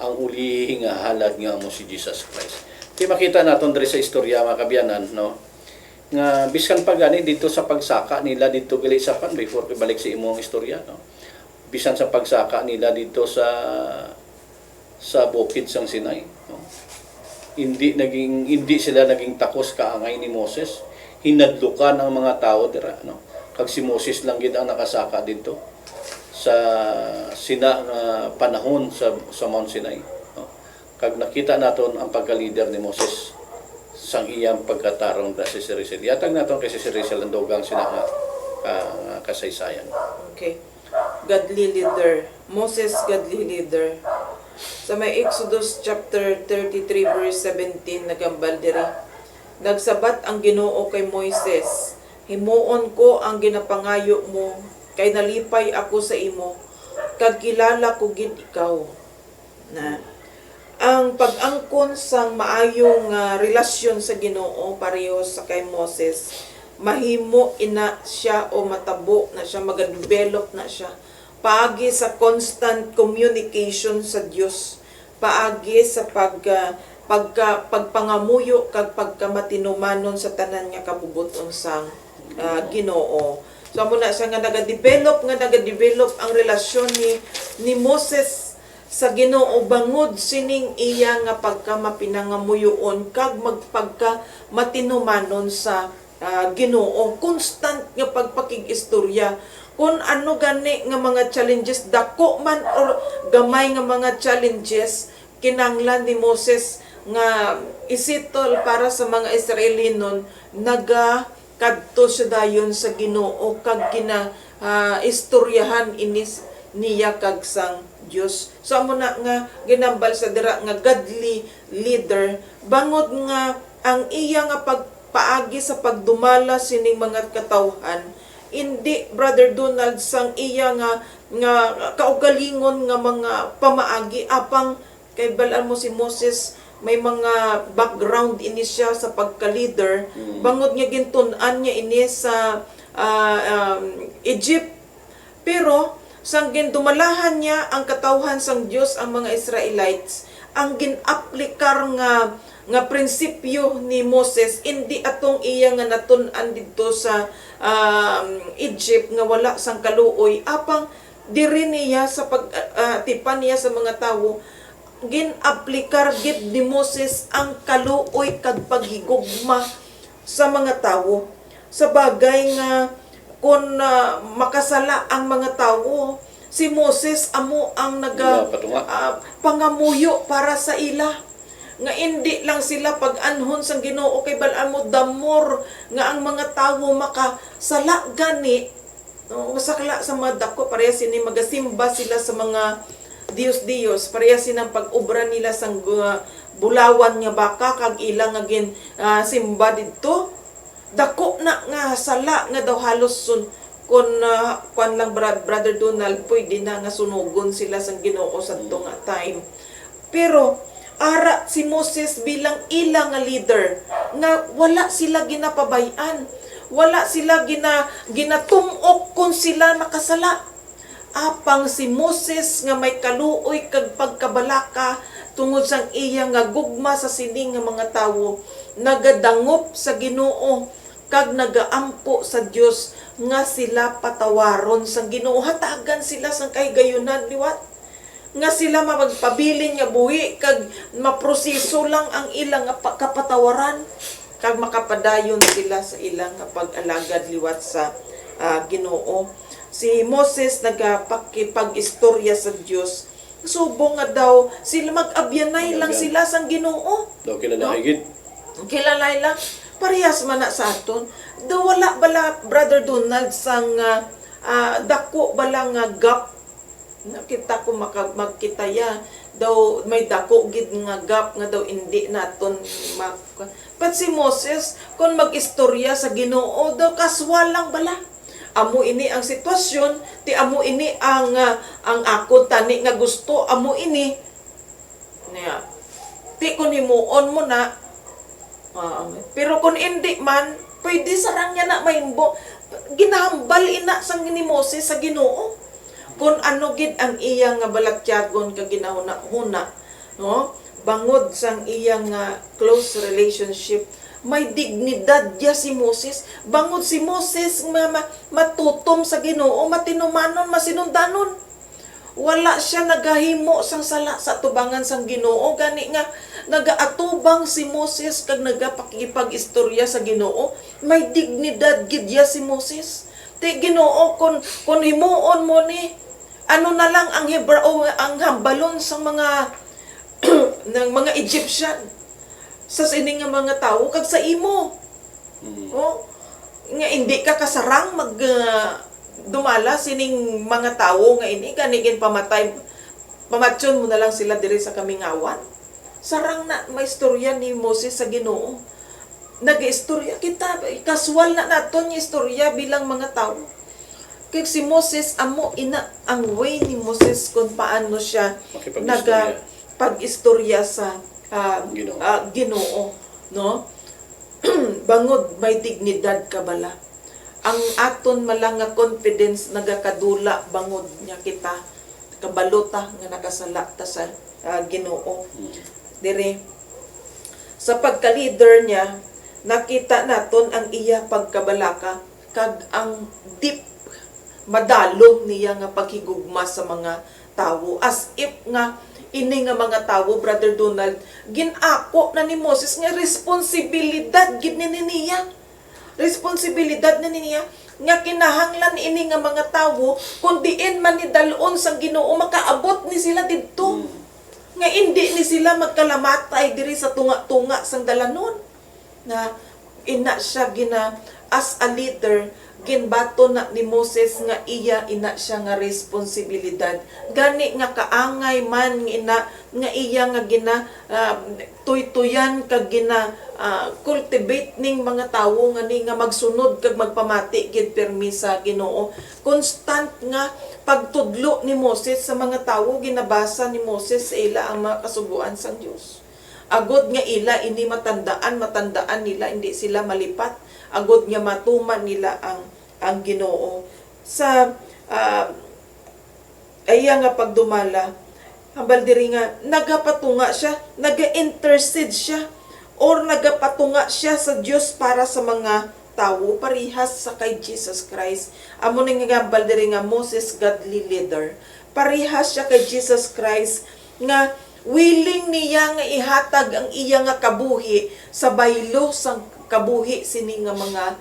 ang uli nga halad nga mo si Jesus Christ. Ti makita naton diri sa istorya mga kabyanan, no, nga bisan pa gani dito sa pagsaka nila dito gali sa pan before ibalik sa imong istorya, no. Bisan sa pagsaka nila dito sa bukid sang Sinai, no. Hindi sila naging takos kaangay ni Moses. Hinadlukan ang mga tao dira, no. Kag si Moses lang gid ang nakasaka dito sa panahon sa Mount Sinai, no? Kag nakita naton ang pagka-leader ni Moses sang iyang pagkatarong sa si Rachel. Yatag naton kay si Rachel ang dugang sina nga kasaysayan. Okay. Godly leader. Moses, godly leader. Sa may Exodus chapter 33 verse 17 nagambal diri. Nagsabat ang Ginoo kay Moises, himuon ko ang ginapangayo mo, kay nalipay ako sa imo, kag kilala ko gid ikaw. Na ang pag-angkon sang maayong relasyon sa Ginoo pareho sa kay Moses, mahimo ina siya o matabo na siya, mag-develop na siya. Paagi sa constant communication sa Dios, paagi sa pagpangamuyo kag pagkamatinumanon sa tanan nga kabubuton sang Ginoo. So amo na siya nga nagadevelop ang relasyon ni Moses sa Ginoo bangod sining iya nga pagkamapinangamuyoon kag magpagkamatinumanon sa Ginoo, constant nga pagpakig-istorya kung ano gani nga mga challenges, dako man or gamay nga mga challenges, kinanglan ni Moses nga isitol para sa mga Israelinon, kadto siya dayon sa Ginoo kag istoryahan inis niya kag sang Dios. So amo na nga ginambal sa dira nga godly leader, bangod nga ang iya nga pagpaagi sa pagdumala sining mga katawhan, hindi Brother Donald sang iya nga kaugalingon nga mga pamaagi apang kay balaan mo si Moses may mga background ini siya sa pagka-leader, bangod nga gintun-an niya ini sa Egypt, pero sang gindumalahan niya ang katawhan sang Dios ang mga Israelites, ang ginaplikar nga prinsipyo ni Moses hindi atong iya nga natun-an didto sa Egypt nga wala sang kaluoy, apang diri niya sa pagtipan niya sa mga tawo, ginaplikar gid ni Moses ang kaluoy kag paghigugma sa mga tawo, sa bagay nga kung makasala ang mga tawo, si Moses amo ang pangamuyo para sa ila, nga hindi lang sila pag-anhon sang Ginoo, kay balaan mo damor nga ang mga tawo makasala gani, masakla sa mga dako, pareha sini magasimba sila sa mga Dios, pareha sinang pag-ubra nila sang bulawan nga baka kag ilang nga simba didto, dako na nga sala nga daw halos kun lang Brother Donald pwede na nga sunugon sila sang Ginoo sa nga time. Pero ara si Moses bilang ilang nga leader nga wala sila ginapabayan, wala sila ginatumok kung sila nakasala, apang si Moses nga may kaluoy kag pagkabalaka tungod sang iya nga gugma sa sining nga mga tawo, nagadangop sa Ginoo kag nagaampo sa Dios nga sila patawaron sang Ginoo, hatagan sila sang kahigayunan liwat, nga sila mapagpabilin nga buhi kag maproseso lang ang ilang kapatawaran kag makapadayon sila sa ilang pag-alagad liwat sa Ginoo. Si Moses nagapakipag-istorya sa Dios, subong nga daw sila mag-abyanay lang sila sang Ginoo. Daw kilala higit. Kilala lang. Parehas man na sa aton. Daw wala bala Brother Donald sang dako bala nga gap. Nakita ko magkitaya daw may dako gid nga gap nga daw hindi naton But si Moses kung mag-istorya sa Ginoo daw kaswal lang bala. Amo ini ang sitwasyon, ti amo ini ang ako tani nga gusto, amo ini niya. Ti kun himuon mo na, pero kung hindi man, pwede sarang niya na mahimbo. Ginahambal ina sang ni Moses sa Ginoo. Kung ano gid ang iyang nga balatyagon kag ginahuna-huna, no? Bangod sang iyang close relationship, may dignidad ya si Moses. Bangod si Moses matutom sa Ginoo, matinumanon, masinundanon. Wala siya nagahimo sang sala sa tubangan sang Ginoo, gani nga nagaatubang si Moses kag nagapakipag-istorya sa Ginoo. May dignidad gid ya si Moses. Ti Ginoo kung himuon mo ni ano na lang ang Hebreo, ang hambalon sang mga ng mga Egyptian sa sining nga mga tawo kag sa imo. Nga hindi ka kasarang dumala sining mga tawo nga ini kanigin pamatay, pamatyon mo na lang sila diri sa kamingawan. Sarang na may istorya ni Moses sa Ginoo. Nag-istorya kita, kaswal na naton yung istorya bilang mga tao. Kaya si Moses, amo ina ang way ni Moses kung paano siya nagpag-istorya sa Ginoo, no? Bangod may dignidad ka bala. Ang aton malang nga confidence nagakadula bangod niya kita kabalota nga nakasala ta sa Ginoo. Dire sa pagka-leader niya, nakita naton ang iya pagkabalaka kag ang deep madalom niya nga paghigugma sa mga tawo, as if nga ini nga mga tawo, Brother Donald, ginako na ni Moses nga responsibilidad gid ni niya. responsibilidad na niya nga kinahanglan ini nga mga tawo kun diin man ni dalon sang Ginoo makaabot ni sila didto. Nga hindi ni sila magkalamatay diri sa tunga-tunga sang dalanon. Na ina siya as a leader ginbato na ni Moses nga ina siya nga responsibilidad gani nga kaangay man nga iya nga tuytuyan kag cultivate ning mga tawo nga ni nga magsunod kag magpamati gid permi sa Ginoo. Constant nga pagtudlo ni Moses sa mga tawo ginabasa ni Moses sa ila ang mga kasuguan sang Dios. Agod nga ila ini matandaan nila hindi sila malipat. Agod nga matuman nila ang Ginoo. Sa aya nga pagdumala, hambal diri nga nagapatunga siya, naga-intercede siya or nagapatunga siya sa Dios para sa mga tawo parihas sa kay Jesus Christ. Amo ning nga hambal diri nga Moses godly leader. Parihas siya kay Jesus Christ nga willing niya nga ihatag ang iya nga kabuhi sa baylo sang kabuhi sini nga mga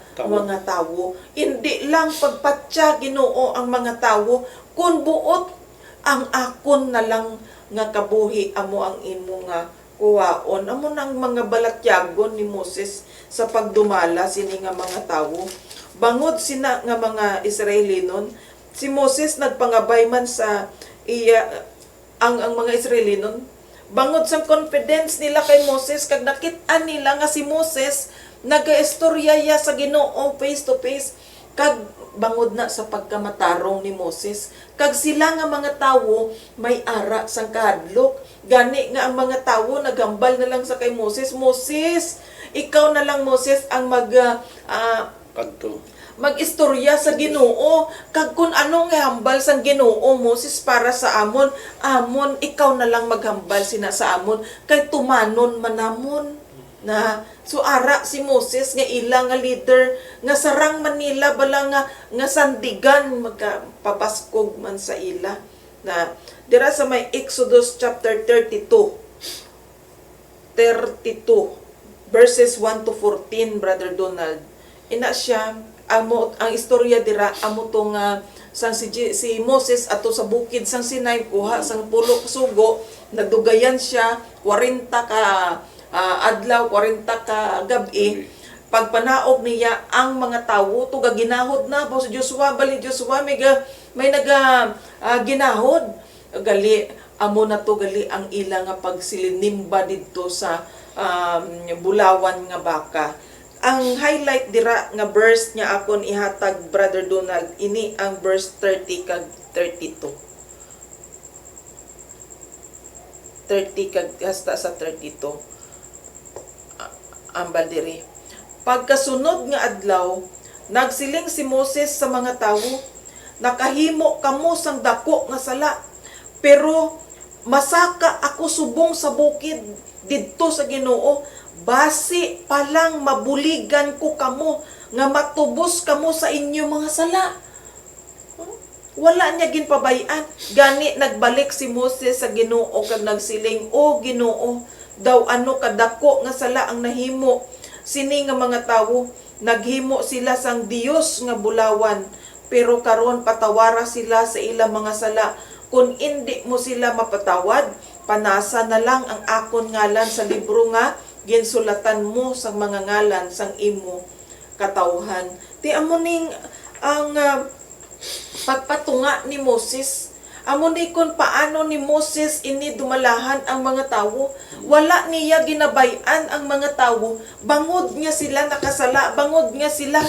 tawo. Hindi lang pagpatya Ginoo ang mga tawo kun buot ang akon na lang nga kabuhi amo ang imo nga kuwaon. Amo nang mga balatyagon ni Moses sa pagdumala sini nga mga tawo. Bangod sina nga mga Israelinon, si Moses nagpangabay man sa iya ang mga Israelinon. Bangod sa confidence nila kay Moses kag nakit-an nila nga si Moses nagaistorya ya sa Ginoo face to face kag bangod na sa pagkamatarong ni Moses kag sila nga mga tawo may ara sang kahadlok gani nga ang mga tawo nagambal na lang sa kay Moses. Moses, ikaw na lang Moses ang mag-istorya sa Ginoo kag kun ano nga hambal sang Ginoo Moses para sa amon ikaw na lang maghambal sina sa amon kay tumanon manamon na so ara si Moses nga ila nga leader nga sarang Manila bala nga sandigan magpapaskog man sa ila na dira sa may Exodus chapter 32 verses 1 to 14 Brother Donald ina siya ang istorya dira amo tong sang si Moses ato sa bukid sang Sinai kuha sang pulo sugo nagdugayan siya 40 ka adlaw 40 ka gabi pagpanaog niya ang mga tawo to ginahod na po si Joshua bali Joshua may ginahod gali amo na to gali ang ila nga pagsilinimba didto sa bulawan nga baka. Ang highlight dira nga verse nga akon ihatag Brother Donald ini ang verse 30 kag 32 kag hasta sa 32 ambal diri. Pagkasunod nga adlaw, nagsiling si Moses sa mga tawo, nakahimo kamo sang dako nga sala, pero masaka ako subong sa bukid didto sa Ginoo, basi palang mabuligan ko kamo nga matubos kamo sa inyo mga sala. Wala niya ginpabayan. Gani nagbalik si Moses sa Ginoo kag nagsiling, "O Ginoo, daw ano kadako nga sala ang nahimo sini nga mga tawo, naghimo sila sang Dios nga bulawan, pero karon patawara sila sa ilang mga sala. Kung indi mo sila mapatawad, panasa na lang ang akon ngalan sa libro nga ginsulatan mo sang mga ngalan sang imo katawhan." Ti amo ning ang pagpatunga ni Moses. Amo ni kung paano ni Moses ini dumalahan ang mga tawo. Wala niya ginabayan ang mga tawo. Bangod nga sila nakasala. Bangod nga sila.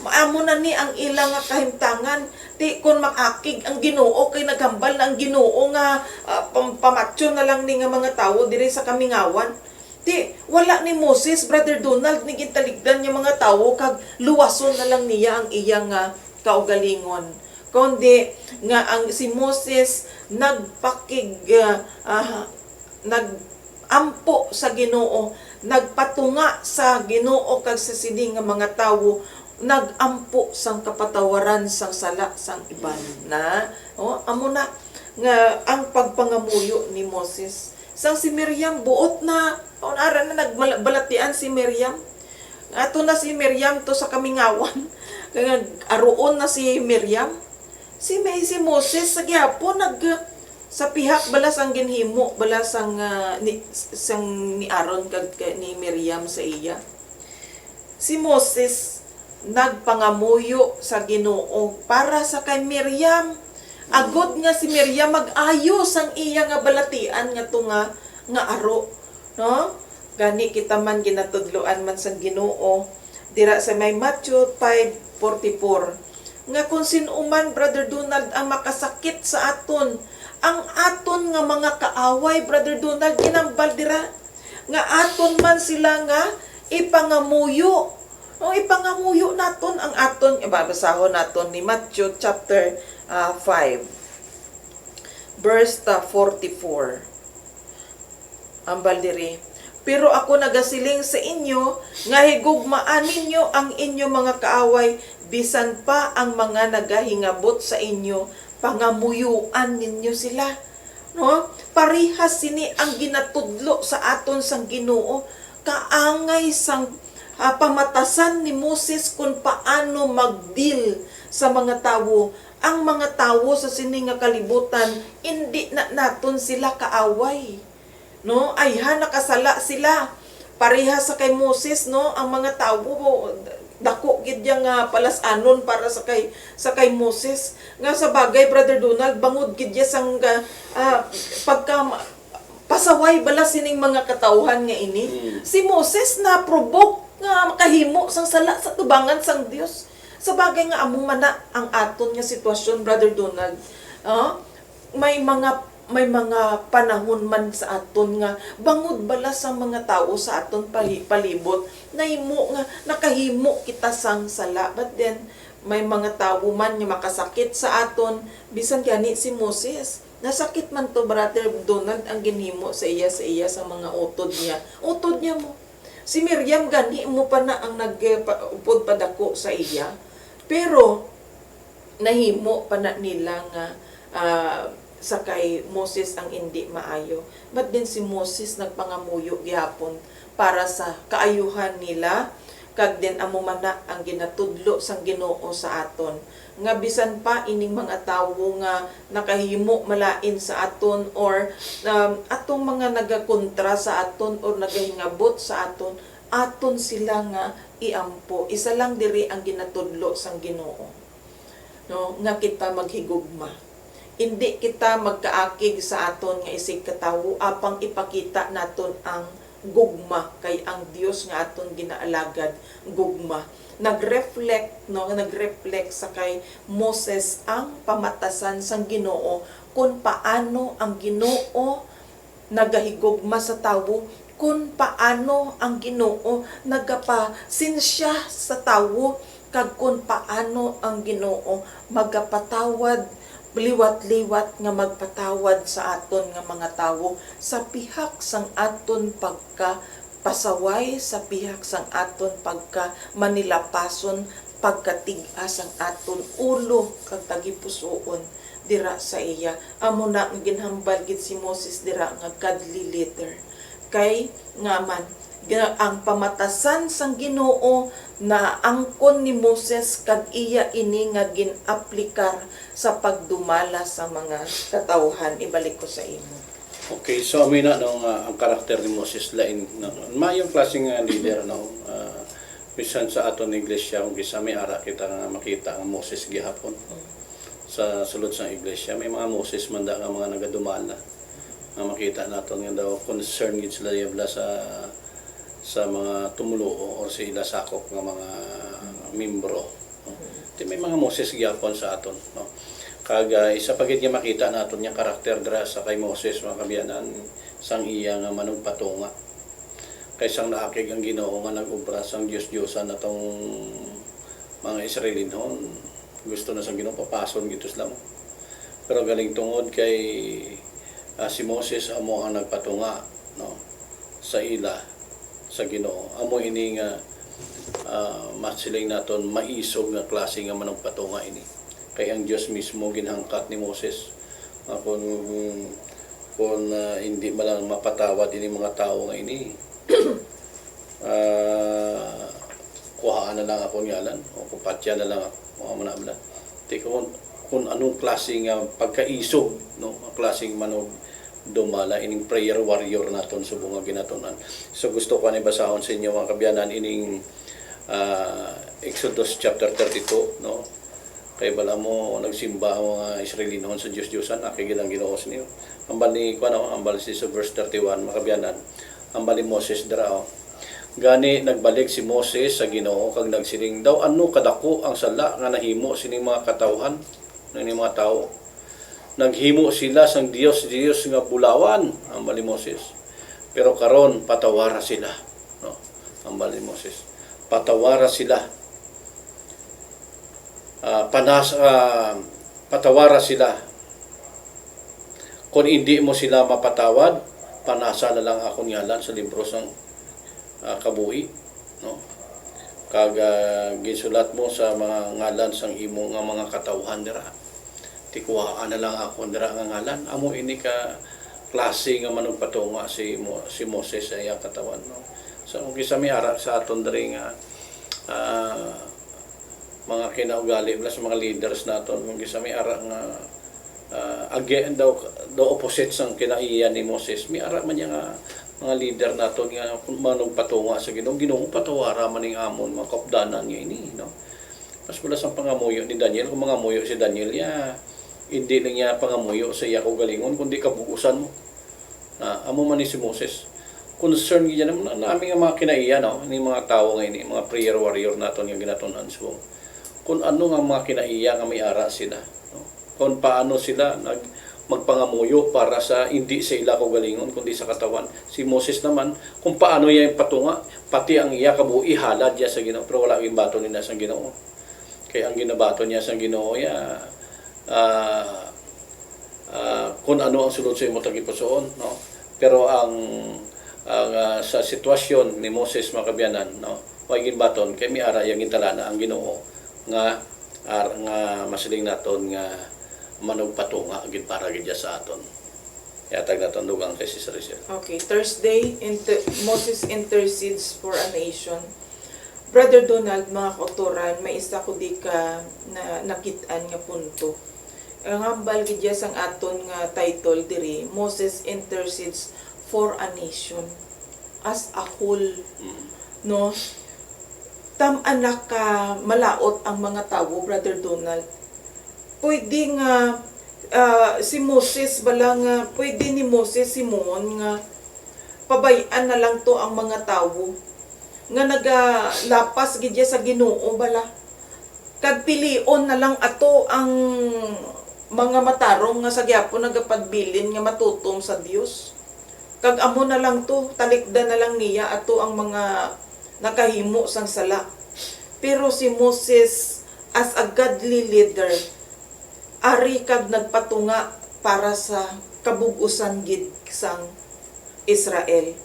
Amo na ni ang ilang kahimtangan. Ti kung makakig ang Ginoo kay naghambal na ang Ginoo nga pamatyo na lang ni nga mga tawo diri sa kamingawan. Ti wala ni Moses, Brother Donald, ni gintaligdan niya mga tawo kag luwason na lang niya ang iyang kaugalingon. Kundi nga ang si Moses nagampo sa Ginoo, nagpatunga sa Ginoo kag sa sining nga mga tawo, nagampo sang kapatawaran sang sala sang iban na amo na nga ang pagpangamuyo ni Moses. Sang si Miriam buot na ara na nagbalatian si Miriam Ato na si Miriam to sa kamingawan. Kaya aroon na si Miriam. Si Moses sa gyapon sa pihak balas ang ginhimo balas ang ni Aaron kag ni Miriam sa iya. Si Moses nagpangamuyo sa Ginoo para sa kay Miriam. Agod nga si Miriam mag-ayos ang iya nga balatian nga aro, no? Gani kita man ginatudloan man sa Ginoo dira sa may Matthew 5:44 nga kung sinuman, Brother Donald, ang makasakit sa aton, ang aton nga mga kaaway, Brother Donald, ginambal dira nga aton man sila nga ipangamuyo. O ipangamuyo naton ang aton, ibabasahon naton ni Matthew chapter 5 verse 44. Ambal diri, pero ako nagasiling sa inyo nga higugmaan ninyo ang inyo mga kaaway, bisan pa ang mga nagahingabot sa inyo, pangamuyuan ninyo sila. No? Parihas sini ang ginatudlo sa aton sang Ginoo, kaangay sang pamatasan ni Moses kung paano mag-deal sa mga tawo. Ang mga tawo sa sining nga kalibutan, hindi na naton sila kaaway. No, ayha nakasala sila. Pareha sa kay Moses, no, ang mga tawo dako gid nga palasanon para sa kay Moses. Nga sa bagay, Brother Donald, bangod gid sang pagka pasaway bala sining mga katawhan nga ini. Si Moses na provoke nga makahimo sang sala sa tubangan sang Dios. Sa bagay nga among mana ang aton nga sitwasyon, Brother Donald. May mga panahon man sa aton nga bangod bala sa mga tao sa aton palibot na himo nga nakahimo kita sang sala, but then may mga tao man nga makasakit sa aton, bisan gani si Moses nasakit man to, Brother Donald, ang ginhimo sa iya sa mga utod niya mo. Si Miriam gani mo pa na ang nagupod padako sa iya, pero nahimo pa na nila nga sa kay Moses ang hindi maayo. But din si Moses nagpangamuyo gihapon para sa kaayuhan nila, kag din amo man na ang ginatudlo sang Ginoo sa aton. Nga bisan pa ining mga tawo nga nakahimo malain sa aton, or atong mga nagakontra sa aton or nagahingabot sa aton sila nga iampo. Isa lang diri ang ginatudlo sang Ginoo, no, nga kita maghigugma. Hindi kita magkaakig sa aton nga isig katawo apang ipakita naton ang gugma kay ang Dios nga aton ginaalagad gugma. Nag-reflect sa kay Moses ang pamatasan sang Ginoo kung paano ang Ginoo nagahigugma sa tawo, kung paano ang Ginoo nagapasinsya sa tawo, kag kung paano ang Ginoo magapatawad, liwat-liwat nga magpatawad sa aton nga mga tawo sa pihak sang aton pagkapasaway, sa pihak sang aton pagka manilapason, pagkatigas ang aton ulo kag tagipusoon dira sa iya. Amo na ang ginhambal gid si Moses dira nga godly leader, kay nga man ang pamatasan sang Ginoo na angkon ni Moses kag iya ini nga gin-aplikar sa pagdumala sa mga katawhan. Ibalik ko sa imo. Okay, so amin na ang karakter ni Moses lain mayong klaseng leader bisan sa aton iglesia kung gisami ara kita nga makita ang Moses gihapon. Sa sulod sa iglesia may mga Moses man da nga mga nagadumala nga makita naton nga daw concern gid sila diabla sa mga tumuluo o sa ila sakop nga mga membro. May mga Moses gyapon sa aton, no. Kag isa pa gid nga makita naton nga karakter dira sa kay Moses, mga kabyanan, sang iya nga manugpatunga. Kay sang naakig ang Ginoo nga nag-obra sang Dios-Diosan natong mga Israelinon, gusto na sang Ginoo papason gitos lang. Pero galing tungod kay si Moses amo ang nagpatunga, no, sa ila sa Ginoo. Amo ini nga masiling naton maisog nga klase nga manugpatunga ini. Kay ang Dios mismo ginhangkat ni Moses kung hindi malang mapatawad ini mga tao nga ini na lang ako ngalan o kupatya na lang ako mga manabla. Di ko kung anong klaseng pagkaisog, no, klaseng manog dumala ining prayer warrior naton sa bunga ginatunan. So gusto ko ni basahon sa inyo mga kabyanan ining Exodus chapter 32, no. Kay bala mo nagsimba ang mga Israelinon sa Diyos-Diyosan, akigilang Ginoo niyo. Ambal ni kuno, ambal si sa verse 31 mga kabyanan. Ambal ni Moses drao. Gani nagbalik si Moses sa Ginoo kag nagsiling daw ano kadako ang sala nga nahimo sining mga katawhan ng mga tao. Naghimo sila sang Dios nga bulawan ang bali Moses. Pero karon patawara sila, no. Ang bali Moses. Patawara sila. Patawara sila. Kung hindi mo sila mapatawad, panasa na lang ako ngalan sa libro sang kabuhi, no. Kag gisulat mo sa mga ngalan sang imo nga mga katawhan dira. Tikuhaan na lang ako dira nga ngalan. Amo ini ka klase nga manugpatunga si Moses sa iyang katawan, no. So kung kisami ara sa aton diri nga mga kinaugali sa mga leaders naton, kung kisami ara nga again daw opposite sang kinaiya ni Moses, mi ara man niya nga mga leader naton nga manugpatunga sa Ginoo patawara maning amon mga kapdanan nga ini, no. Mas wala sang pangamuyo ni Daniel. Kung mangamuyo si Daniel hindi lang niya pangamuyo sa iya kaugalingon kundi kabuusan mo. Amo man ni si Moses. Concern gid naman nami nga mga kinaiya, no, ni mga tawo nga ini, mga prayer warrior naton nga ginatunan so. Kung ano nga mga kinaiya nga may ara sila, no? Kung paano sila magpangamuyo para sa hindi sa ila kaugalingon kundi sa katawan. Si Moses naman kung paano iya patunga pati ang iya kabuhi halad niya sa Ginoo pero wala gyud baton niya sa Ginoo. Kaya ang ginabato niya sa Ginoo kung ano ang sulod sa imo tagipusoon, no. Pero ang sa sitwasyon ni Moses makabyanan, no, way ginbaton kay mi ara yang gintalana ang Ginoo nga masiling naton nga manugpatunga gid para gid sa aton. Yatag naton dugang kay Sister Rachel. Okay, Thursday, Moses intercedes for a nation. Brother Donald, mga kautoran, may isa ko di ka na nakitaan nga punto. Ang hambal gidya sang aton nga title diri, Moses intercedes for a nation as a whole, no. Tam-anak ka malaot ang mga tao, Brother Donald. Pwede nga si Moses pwede ni Moses Simon nga pabayan na lang to ang mga tao nga nagalapas gidya sa Ginoo bala. Kag pilion na lang ato ang mga matarong nga sa gyapon nagapadbilin nga matutom sa Dios. Kag amo na lang to, talikda na lang niya ato ang mga nakahimo sang sala. Pero si Moses as a godly leader, ari kag nagpatunga para sa kabugusan gid sang Israel.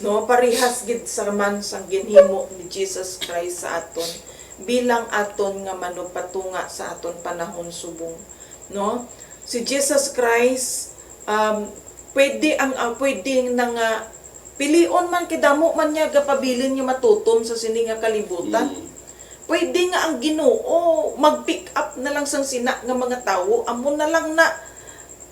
No, parihas gid sa man sang ginhimo ni Jesus Christ sa aton bilang aton nga manugpatunga sa aton panahon subong. No? Si Jesus Christ pwede nang pilion man kidamo man niya gapabilin niya matutom sa sini nga kalibutan. Pwede nga ang Ginoo mag-pick up na lang sang sina nga mga tawo, amo na lang na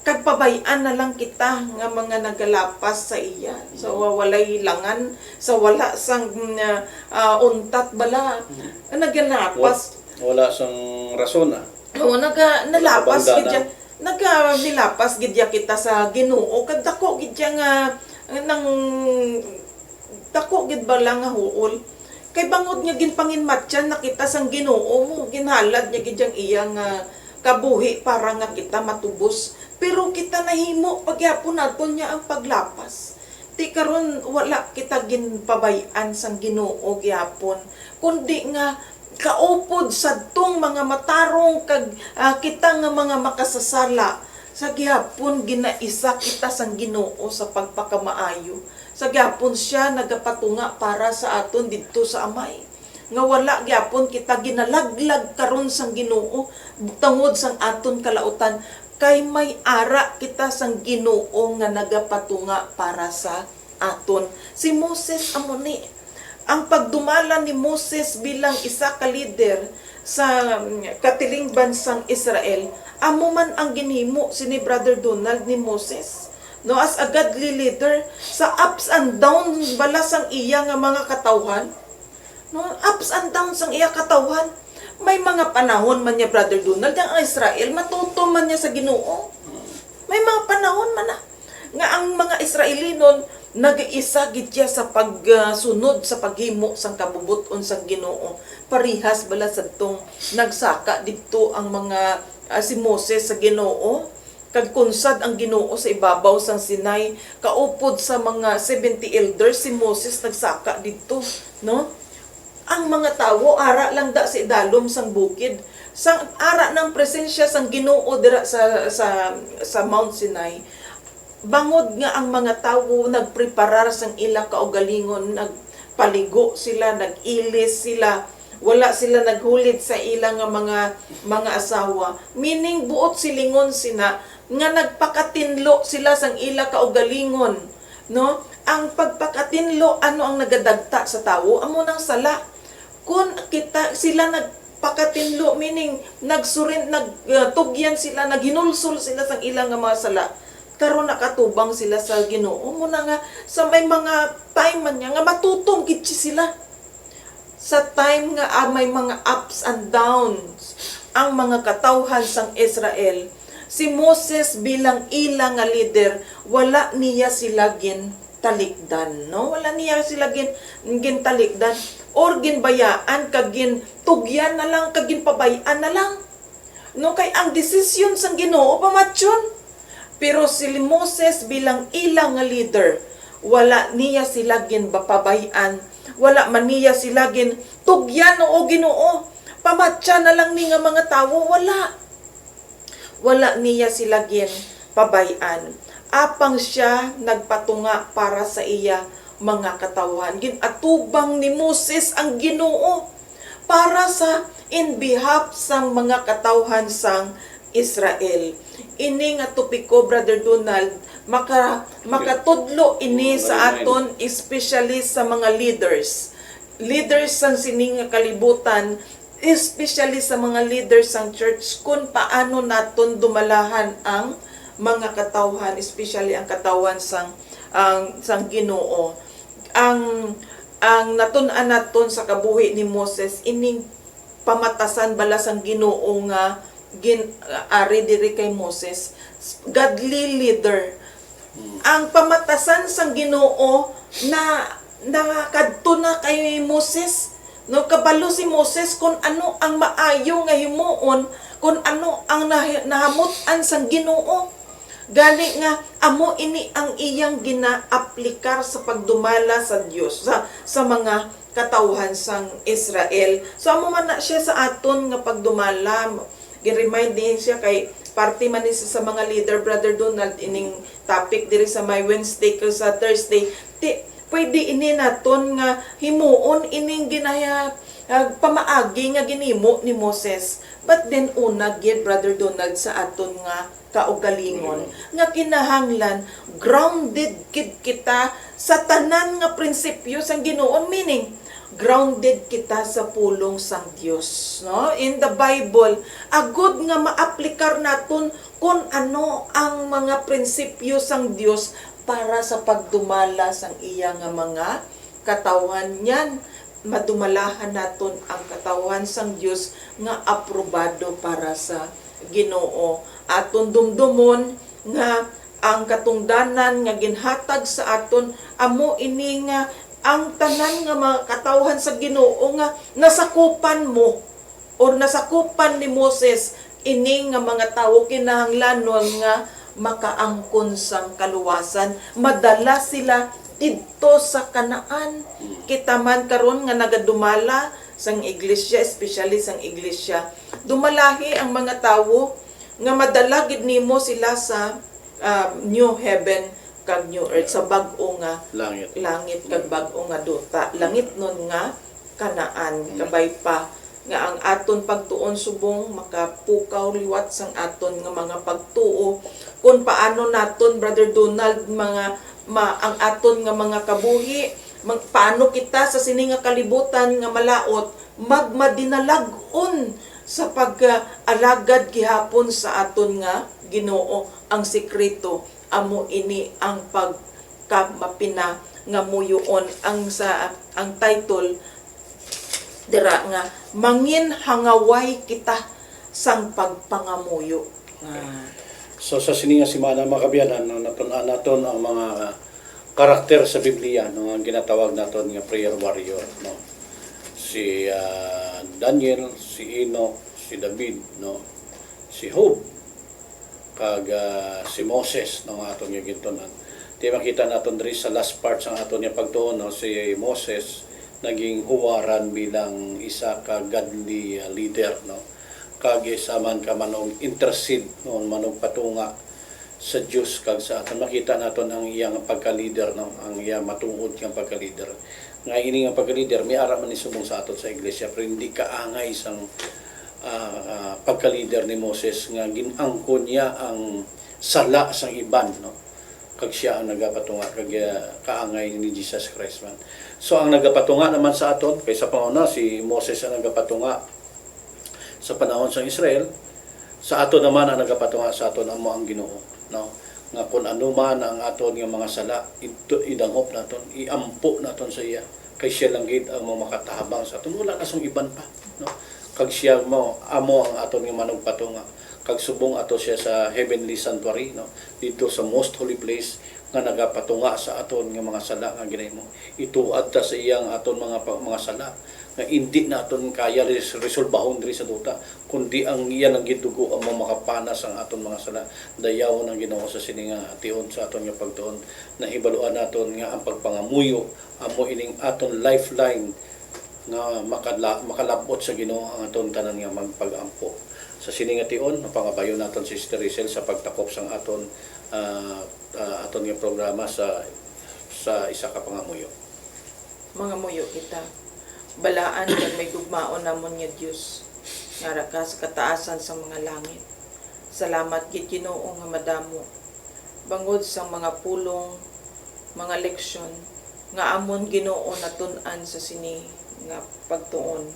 kagpabayan na lang kita nga mga nagalapas sa iya. So walay langan, sa wala sang untat bala nagalapas. Wala sang rason Oo, nalapas gidya. Nilapas gidya kita sa Ginoo kag dako gidya nga nang dako gid bala nga huol. Kay bangod nga ginpanginmatyan nakita sang Ginoo mo, ginhalad niya gidyang iyang kabuhi para nga kita matubos. Pero kita nahimo pagyapon naton niya ang paglapas. Ti karon wala kita ginpabayan sang Ginoo gyapon, kundi nga kaupod sadtong mga matarong kag kita nga mga makasasala sa gyapon ginaisa kita sang Ginoo sa pagpakamaayo. Sa gyapon siya nagapatunga para sa aton didto sa Amay. Nga wala gyapon kita ginalaglag karon sang Ginoo tungod sang aton kalautan kay may ara kita sang Ginoo nga nagapatunga para sa aton. Si Moses amo ni ang pagdumala ni Moses bilang isa ka leader sa katiling bansang Israel, amo man ang ginhimo si ni Brother Donald ni Moses. No, as a godly leader, sa ups and downs balas ang iya nga mga katawhan. No, ups and downs ang iya katawhan. May mga panahon man niya, Brother Donald, ang Israel, matuto man niya sa Ginoo. May mga panahon man na nga ang mga Israeli nun nag-iisa gid siya sa pagsunod sa paghimo sang kabubuton sang Ginoo. Parihas bala sadtong nagsaka didto ang mga si Moses sa Ginoo. Kag kunsad ang Ginoo sa ibabaw sang Sinai, kaupod sa mga 70 elders si Moses nagsaka didto, no? Ang mga tawo ara lang da sa idalom sang bukid. Sang ara ng presensya sang Ginoo dira sa Mount Sinai. Bangod nga ang mga tawo nagpreparar sang ila kaugalingon, nagpaligo sila, nagilis sila, wala sila naghulid sa ila nga mga asawa. Meaning buot silingon sina nga nagpakatinlo sila sang ila kaugalingon, no? Ang pagpakatinlo ano ang nagadagta sa tawo? Amo nang sala. Kung kita sila nagpakatinlo, meaning nagtugyan sila, naghinulsol sila sang ilang nga mga sala, karon nakatubang sila sa Ginoo. Muna nga sa may mga time man niya nga matutong kitsi sila. Sa time nga may mga ups and downs ang mga katawhan sang Israel, si Moses bilang ilang nga leader, wala niya sila talikdan, no? Wala niya sila talikdan or ginbayaan kag tugyan na lang kag pabayaan na lang. No, kay ang desisyon sang Ginoo pamatyon. Pero si Moses bilang ilang nga leader, wala niya sila pabayaan, wala man niya sila tugyan o Ginoo. Pamatya na lang ni nga mga tawo, wala. Wala niya sila pabayaan. Apang siya nagpatunga para sa iya mga katawan. Ginatubang ni Moses ang Ginoo para sa in behalf sang mga katawhan sang Israel. Ini nga topiko, Brother Donald, makatudlo ini sa aton, especially sa mga leaders. Leaders sang sining nga kalibutan, especially sa mga leaders sang church, kung paano naton dumalahan ang mga katawhan, especially ang katawan sang Ginoo. Ang natun-an naton sa kabuhi ni Moses, ining pamatasan bala sang Ginoo nga ari diri kay Moses, godly leader. Ang pamatasan sang Ginoo na nakadto na kay Moses, no, kabalo si Moses kung ano ang maayo nga himuon, kung ano ang nahamutan sang Ginoo. Gani nga amo ini ang iyang ginaaplikar sa pagdumala sa Dios sa mga katawhan sang Israel. So amo man na siya sa aton nga pagdumala. Gi-remind din siya kay party man ni sa mga leader, Brother Donald, ining topic diri sa my Wednesday o sa Thursday. Pwede ini naton nga himuon ining ginaya pamaagi nga ginimo ni Moses. But then una gid, Brother Donald, sa aton nga kaugalingon nga kinahanglan grounded kita sa tanan nga prinsipyo sang Ginoo, meaning grounded kita sa pulong sang Dios, no? In the Bible, agud nga maaplikar naton kung ano ang mga prinsipyo sang Dios para sa pagdumala sang iya nga mga katawan niyan. Madumalahan naton ang katawan sang Dios nga aprobado para sa Ginoo. Aton dumdumon nga ang katungdanan nga ginhatag sa aton amo ini nga ang tanan nga mga katawhan sa Ginoo nga nasakupan mo or nasakupan ni Moses, ini nga mga tawo kinahanglanon nga makaangkon sang kaluwasan, madala sila didto sa Kanaan. Kita man karon nga nagadumala sang iglesia, especially sang iglesia, dumalahi ang mga tawo nga madala gid nimo sila sa new heaven kag new earth, sa bag-o nga langit kag bag-o nga duta. Langit nun nga Kanaan, kabay pa nga ang aton pagtuon subong makapukaw liwat sang aton nga mga pagtuo kung paano naton, Brother Donald, ang aton nga mga kabuhi paano kita sa sini nga kalibutan nga malaot magmadinalagon sa pag-alagad gihapon sa aton nga Ginoo. Ang sekreto amo ini ang pagkamapina nga muyoon. Ang title dira nga mangin hangaway kita sang pagpangamuyo. So sa sininga simana mga kabyanan, no, natun-an naton ang mga karakter sa Biblia, no, ang ginatawag naton nga prayer warrior, no. Si Daniel, si Enoch, si David, no, si Job, kag si Moses, no, nga aton nga gintunan. Di makita naton diri sa last part sa aton nga pagtuon, no, si Moses naging huwaran bilang isa ka godly leader, no. Kag saman ka manong intercede, no, manong patunga sa Dios kag sa aton. Makita naton ang iyang pagka-leader, no, ang iyang matuod nga pagka-leader. Nga ini nga pagka-leader may ara man ni subong sa aton sa iglesia, pero hindi kaangay sang pagka-leader ni Moses nga ginangkon niya ang sala sang iban, no. Kag siya ang nagapatunga kag kaangay ni Jesus Christ man. So ang nagapatunga naman sa aton kaysa pangauna si Moses ang nagapatunga sa panahon sa Israel, sa aton naman ang nagapatunga sa aton amo ang Ginoo, no, nga kung ano man ang aton nga mga sala idanghop naton, iampo naton sa iya kay siya lang gid ang makatahabang sa aton, wala na sung iban pa, no. Kag siya mo amo ang aton nga manugpatunga kag subong ato siya sa heavenly sanctuary, no, dito sa most holy place nga nagapatunga sa aton nga mga sala nga ginahimo. Ituad ta sa iyang aton mga sala nga hindi naton kaya resolbahon diri sa duta, kundi ang iyan ang gidugo ang makapanas ang aton mga sala. Dayawon ang Ginoo sa sininga tion sa aton nga pagtuon na hibaluan naton nga ang pagpangamuyo amo ining aton lifeline nga makalabot sa Ginoo ang aton tanan nga magpagampo. Sa sininga tion napangabayo naton si Sister Rizal sa pagtakop sang aton aton nga programa sa isa ka pangamuyo. Mga muyo kita, balaan kag may gugmaon namon nga Dios nga ra ka sa kataasan sa mga langit. Salamat gid Ginoo nga madamo bangod sa mga pulong, mga leksyon nga amon Ginoo natun-an sa sini nga pagtuon.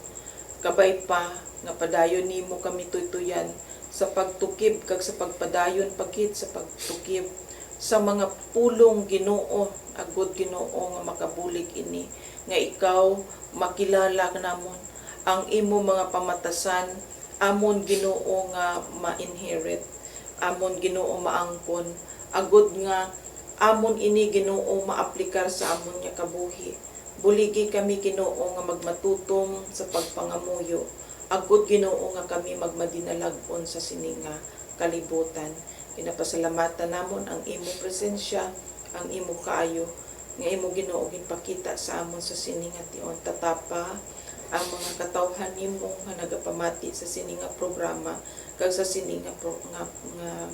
Kabay pa nga padayon nimo kami tuytuyan sa pagtukib kag sa pagpadayon pagkit sa pagtukib sa mga pulong Ginoo, agud Ginoo nga makabulig ini nga ikaw makilala namon ang imo mga pamatasan amon Ginoo nga ma-inherit, amon Ginoo maangkon, agud nga amon ini Ginoo maaplikar sa amon nga kabuhi. Buligi kami Ginoo nga magmatutom sa pagpangamuyo, agud Ginoo nga kami magmadinalagon sa sininga kalibutan. Pinapasalamatan namon ang imo presensya, ang imo kaayo nga imo Ginoo ginpakita sa amon sa sininga tion. Tatapa ang mga katawhan nimo nga nagapamati sa sininga programa kag sa sininga nga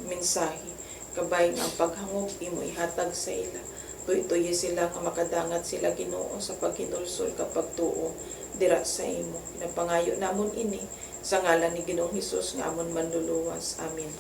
mensahe. Kabay ang paghangop imo ihatag sa ila. Tuy-tuy sila nga makadangat sila Ginoo sa paghinulsol kapag tuo dira sa imo. Pinapangayo namon ini sa ngalan ni Ginoong Hesus nga amon manluluwas. Amen.